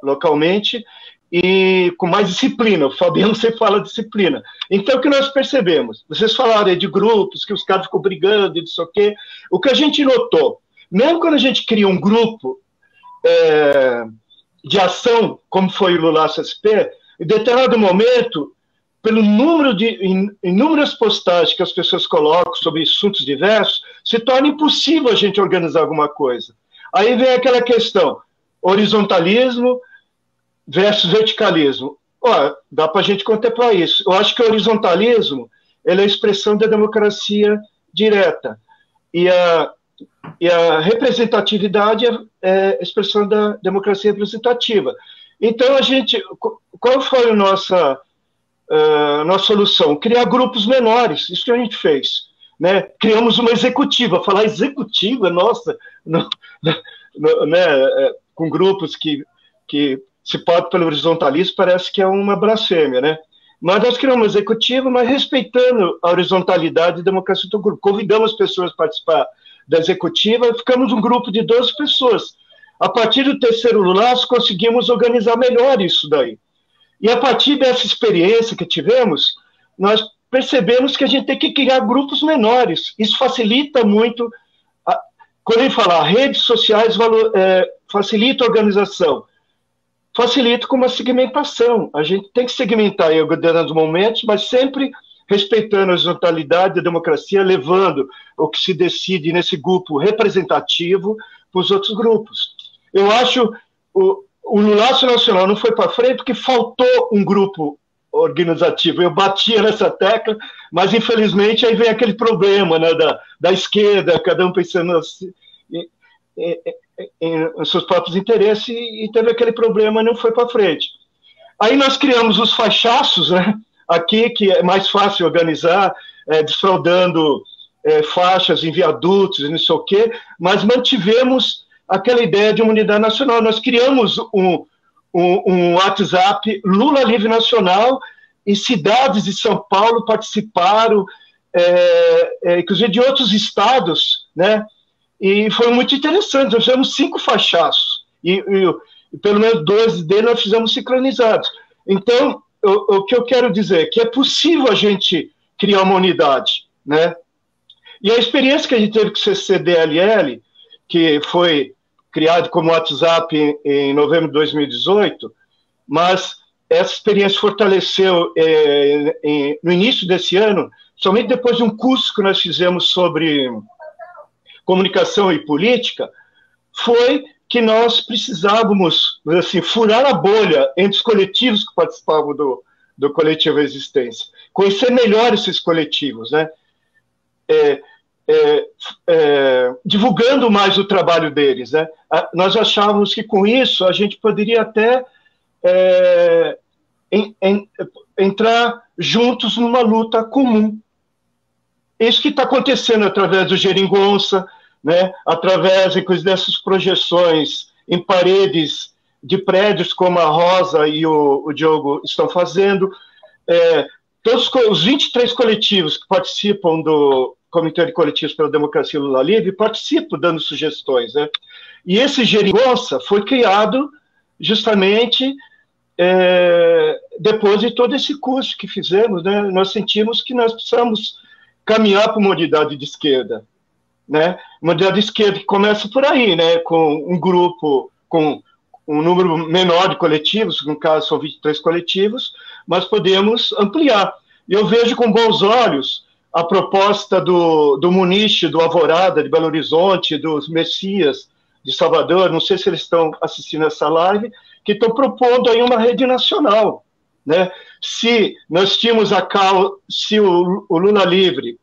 localmente e com mais disciplina. O Fabiano sempre fala disciplina. Então, o que nós percebemos? Vocês falaram aí de grupos, que os caras ficam brigando e não sei o quê. O que a gente notou, mesmo quando a gente cria um grupo de ação, como foi o Lulaço SP, em determinado momento, pelo número de inúmeras postagens que as pessoas colocam sobre assuntos diversos, se torna impossível a gente organizar alguma coisa. Aí vem aquela questão, horizontalismo versus verticalismo. Dá para a gente contemplar isso. Eu acho que o horizontalismo ele é a expressão da democracia direta, e a representatividade é a expressão da democracia representativa. Então, qual foi a nossa solução? Criar grupos menores, isso que a gente fez. Né? Criamos uma executiva. Falar executiva, nossa, né? Com grupos que se pautam pelo horizontalismo, parece que é uma blasfêmia, né? Mas nós criamos uma executiva, mas respeitando a horizontalidade e a democracia do grupo. Convidamos as pessoas a participar da executiva e ficamos um grupo de 12 pessoas. A partir do terceiro Lulaço, conseguimos organizar melhor isso daí. E a partir dessa experiência que tivemos, nós percebemos que a gente tem que criar grupos menores. Isso facilita muito. Quando ele fala redes sociais, facilita a organização. Facilita com uma segmentação. A gente tem que segmentar em determinados momentos, mas sempre respeitando a horizontalidade da democracia, levando o que se decide nesse grupo representativo para os outros grupos. Eu acho o Lulaço Nacional não foi para frente porque faltou um grupo organizativo. Eu batia nessa tecla, mas infelizmente aí vem aquele problema, né, da esquerda, cada um pensando assim, em seus próprios interesses, e teve aquele problema, não foi para frente. Aí nós criamos os fachaços, né, aqui, que é mais fácil organizar, desfraudando faixas em viadutos e não sei o quê, mas mantivemos aquela ideia de uma unidade nacional. Nós criamos um WhatsApp Lula Livre Nacional, e cidades de São Paulo participaram, inclusive de outros estados, né? E foi muito interessante. Nós fizemos 5 fachaços, e pelo menos 2 deles nós fizemos sincronizados. Então, o que eu quero dizer é que é possível a gente criar uma unidade, né? E a experiência que a gente teve com o CCDLL, que foi criado como WhatsApp em novembro de 2018, mas essa experiência fortaleceu no início desse ano, somente depois de um curso que nós fizemos sobre comunicação e política, foi que nós precisávamos, assim, furar a bolha entre os coletivos que participavam do Coletivo Resistência, conhecer melhor esses coletivos, né? Divulgando mais o trabalho deles, né? Nós achávamos que com isso a gente poderia até entrar juntos numa luta comum. Isso que está acontecendo através do Geringonça, né? Através, inclusive, dessas projeções em paredes de prédios, como a Rosa e o Diogo estão fazendo. Todos os 23 coletivos que participam do Comitê de Coletivos pela Democracia Lula Livre participam dando sugestões, né? E esse Geringonça foi criado justamente depois de todo esse curso que fizemos, né, nós sentimos que nós precisamos caminhar para uma unidade de esquerda, né? Uma unidade de esquerda que começa por aí, né, com um grupo, com um número menor de coletivos, no caso são 23 coletivos, mas podemos ampliar. E eu vejo com bons olhos a proposta do Muniche, do Alvorada, de Belo Horizonte, dos Messias, de Salvador, não sei se eles estão assistindo essa live, que estão propondo aí uma rede nacional, né? Se nós tínhamos se o Lula livre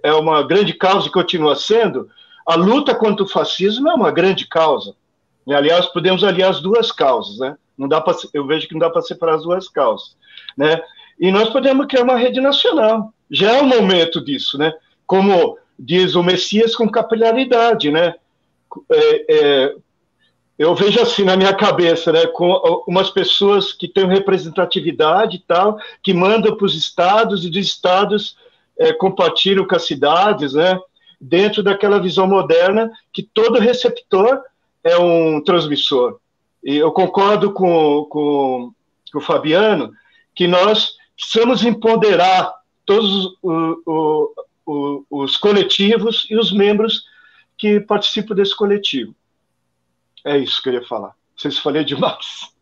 é uma grande causa e continua sendo, a luta contra o fascismo é uma grande causa. E, aliás, podemos aliar as duas causas, né? Eu vejo que não dá para separar as duas causas, né? E nós podemos criar uma rede nacional. Já é o momento disso, né? Como diz o Messias, com capilaridade, né? Eu vejo assim na minha cabeça, né, com umas pessoas que têm representatividade e tal, que mandam para os estados e dos estados compartilham com as cidades, né, dentro daquela visão moderna que todo receptor é um transmissor. E eu concordo com o Fabiano que nós precisamos empoderar todos os coletivos e os membros que participam desse coletivo. É isso que eu queria falar. Não sei se falei demais.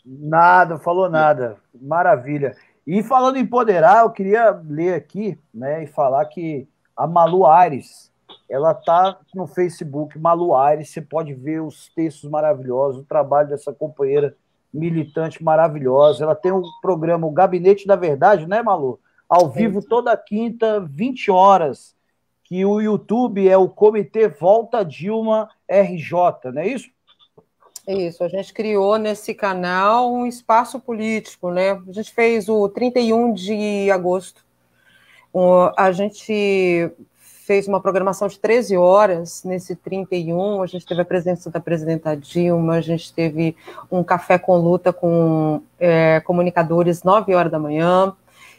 Nada, falou nada. Maravilha. E falando em empoderar, eu queria ler aqui, né, e falar que a Malu Aires, ela tá no Facebook, Malu Aires, você pode ver os textos maravilhosos, o trabalho dessa companheira militante maravilhosa. Ela tem um programa, o Gabinete da Verdade, né, Malu? Ao vivo toda quinta, 20 horas, que o YouTube é o Comitê Volta Dilma RJ, não é isso? Isso, a gente criou nesse canal um espaço político, né? A gente fez o 31 de agosto. A gente fez uma programação de 13 horas nesse 31, a gente teve a presença da presidenta Dilma, a gente teve um café com luta com comunicadores 9 horas da manhã,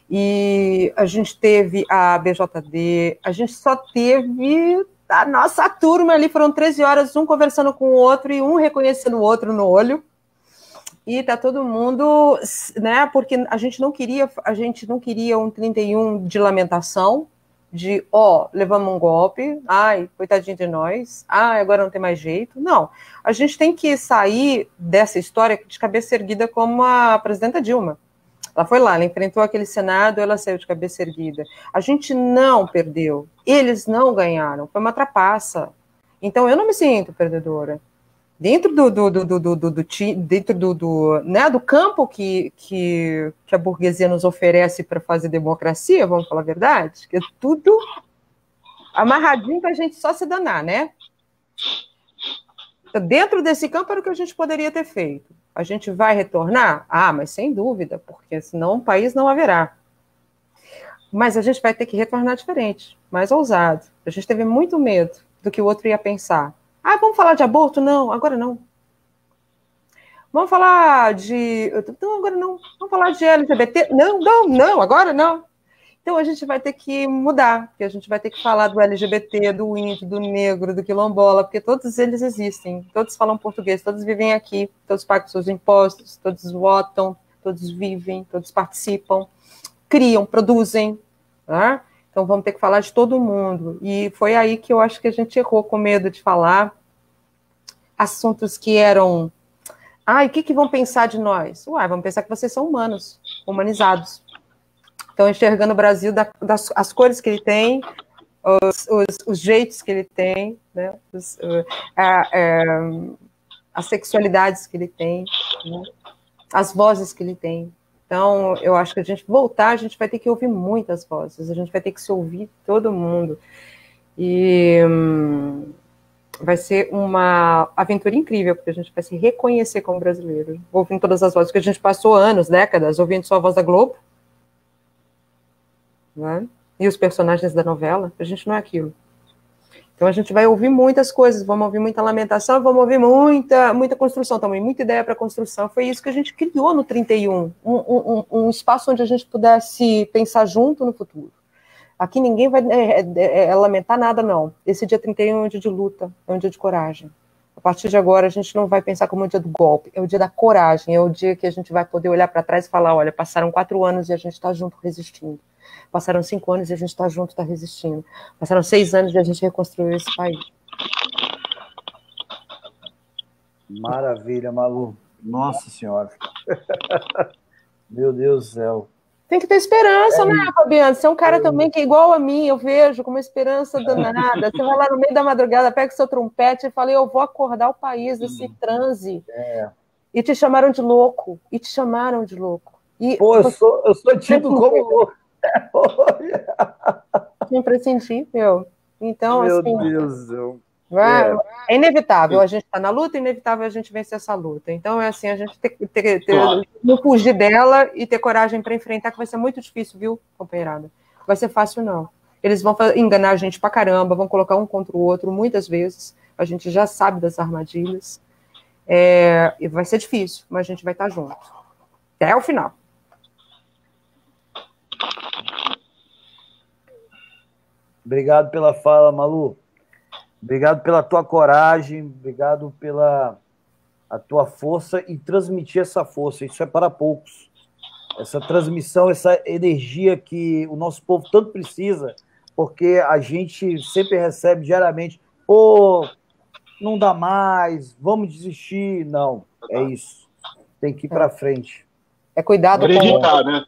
e a gente teve a BJD, a gente só teve a nossa turma ali, foram 13 horas, um conversando com o outro e um reconhecendo o outro no olho, e tá todo mundo, né, porque a gente não queria um 31 de lamentação, de, levamos um golpe, ai, coitadinho de nós, ai, agora não tem mais jeito. Não, a gente tem que sair dessa história de cabeça erguida como a presidenta Dilma. Ela foi lá, ela enfrentou aquele Senado, ela saiu de cabeça erguida. A gente não perdeu, eles não ganharam, foi uma trapaça. Então, eu não me sinto perdedora. Dentro do campo que a burguesia nos oferece para fazer democracia, vamos falar a verdade, que é tudo amarradinho para a gente só se danar, né? Então, dentro desse campo era o que a gente poderia ter feito. A gente vai retornar? Mas sem dúvida, porque senão o país não haverá. Mas a gente vai ter que retornar diferente, mais ousado. A gente teve muito medo do que o outro ia pensar. Vamos falar de aborto? Não, agora não. Vamos falar de... Não, agora não. Vamos falar de LGBT? Não, agora não. Então a gente vai ter que mudar, porque a gente vai ter que falar do LGBT, do índio, do negro, do quilombola, porque todos eles existem, todos falam português, todos vivem aqui, todos pagam seus impostos, todos votam, todos vivem, todos participam, criam, produzem, tá? Então vamos ter que falar de todo mundo. E foi aí que eu acho que a gente errou com medo de falar assuntos que eram... o que vão pensar de nós? Vamos pensar que vocês são humanos, humanizados. Então, enxergando o Brasil as cores que ele tem, os jeitos que ele tem, né? As sexualidades que ele tem, né? As vozes que ele tem. Então, eu acho que a gente voltar, a gente vai ter que ouvir muitas vozes, a gente vai ter que se ouvir todo mundo. E vai ser uma aventura incrível, porque a gente vai se reconhecer como brasileiro, ouvindo todas as vozes, porque a gente passou anos, décadas, ouvindo só a voz da Globo, né? E os personagens da novela, a gente não é aquilo. Então a gente vai ouvir muitas coisas, vamos ouvir muita lamentação, vamos ouvir muita construção também, muita ideia para construção. Foi isso que a gente criou no 31, um espaço onde a gente pudesse pensar junto no futuro. Aqui ninguém vai lamentar nada, não. Esse dia 31 é um dia de luta, é um dia de coragem, A partir de agora, a gente não vai pensar como o dia do golpe, é o dia da coragem, é o dia que a gente vai poder olhar para trás e falar, olha, passaram 4 anos e a gente está junto resistindo. Passaram 5 anos e a gente está junto, está resistindo. Passaram 6 anos e a gente reconstruiu esse país. Maravilha, Malu. Nossa Senhora. Meu Deus do céu. Tem que ter esperança, né, Fabiano? Você é um cara também que é igual a mim, eu vejo com uma esperança danada. Você vai lá no meio da madrugada, pega seu trompete e fala, eu vou acordar o país desse transe. E te chamaram de louco. E te chamaram de louco. E pô, eu sou tido como louco. Imprescindível. Então, meu assim... Deus do céu. É inevitável, a gente está na luta, é inevitável a gente vencer essa luta. Então, é assim, a gente tem que não fugir dela e ter coragem para enfrentar, que vai ser muito difícil, viu, companheirada? Vai ser fácil, não. Eles vão enganar a gente pra caramba, vão colocar um contra o outro muitas vezes, a gente já sabe das armadilhas, e vai ser difícil, mas a gente vai estar junto. Até o final. Obrigado pela fala, Malu. Obrigado pela tua coragem, obrigado pela a tua força e transmitir essa força. Isso é para poucos. Essa transmissão, essa energia que o nosso povo tanto precisa, porque a gente sempre recebe diariamente, pô, não dá mais, vamos desistir. Não, é isso. Tem que ir para frente. É cuidado com o outro. Né?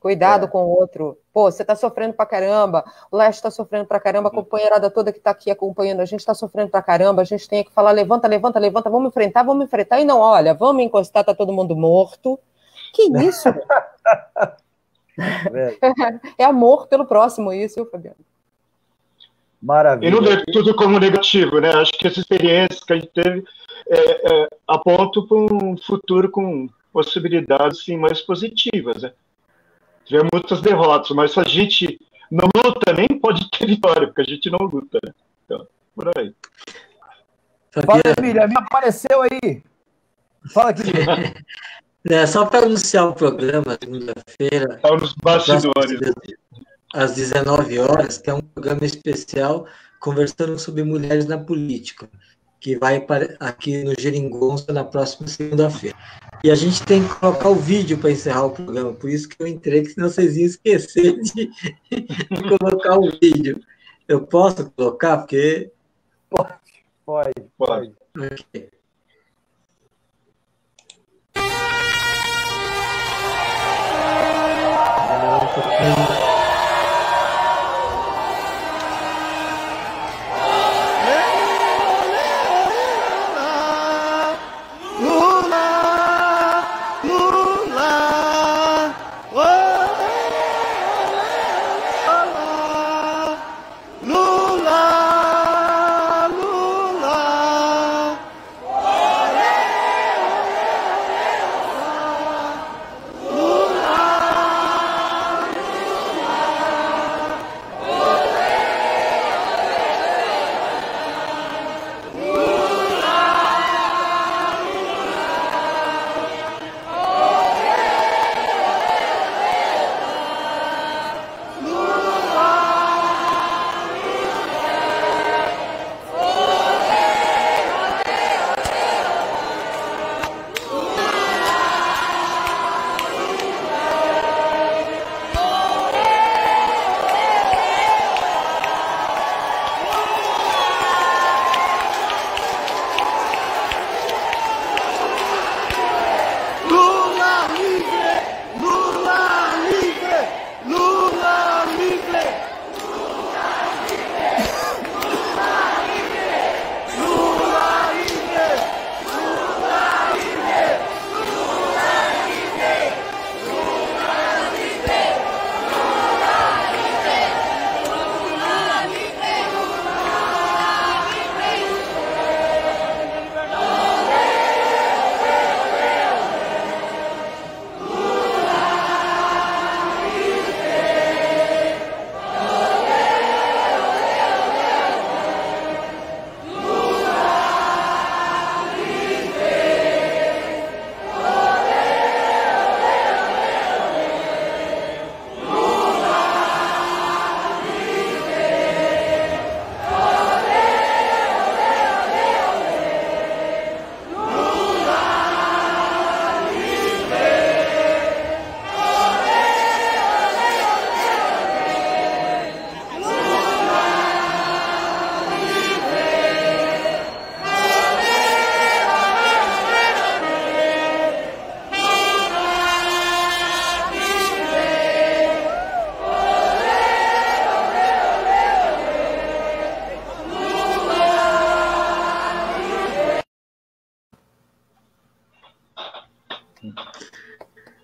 Cuidado com o outro. Pô, você tá sofrendo pra caramba, o Leste tá sofrendo pra caramba, a companheirada toda que tá aqui acompanhando a gente tá sofrendo pra caramba, a gente tem que falar, levanta, levanta, levanta, vamos enfrentar, e não, olha, vamos encostar, tá todo mundo morto. Que isso? É amor pelo próximo isso, viu, Fabiano? Maravilha. E não vê tudo como negativo, né? Acho que essa experiência que a gente teve aponta para um futuro com possibilidades sim, mais positivas, né? Tivemos muitas derrotas, mas se a gente não luta, nem pode ter vitória, porque a gente não luta, né? Então, por aí. Fala, Emília, me apareceu aí. Fala aqui. Só para anunciar o programa, segunda-feira, Estava nos bastidores. Às 19 horas, que é um programa especial conversando sobre mulheres na política, que vai aqui no Geringonça na próxima segunda-feira. E a gente tem que colocar o vídeo para encerrar o programa, por isso que eu entrei, que senão vocês iam esquecer de colocar o vídeo. Eu posso colocar? Porque... Pode. Okay.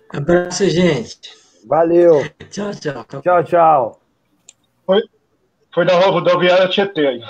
Abraço, gente. Valeu. Tchau, tchau. Tchau, tchau. Foi da rodoviária Tietê.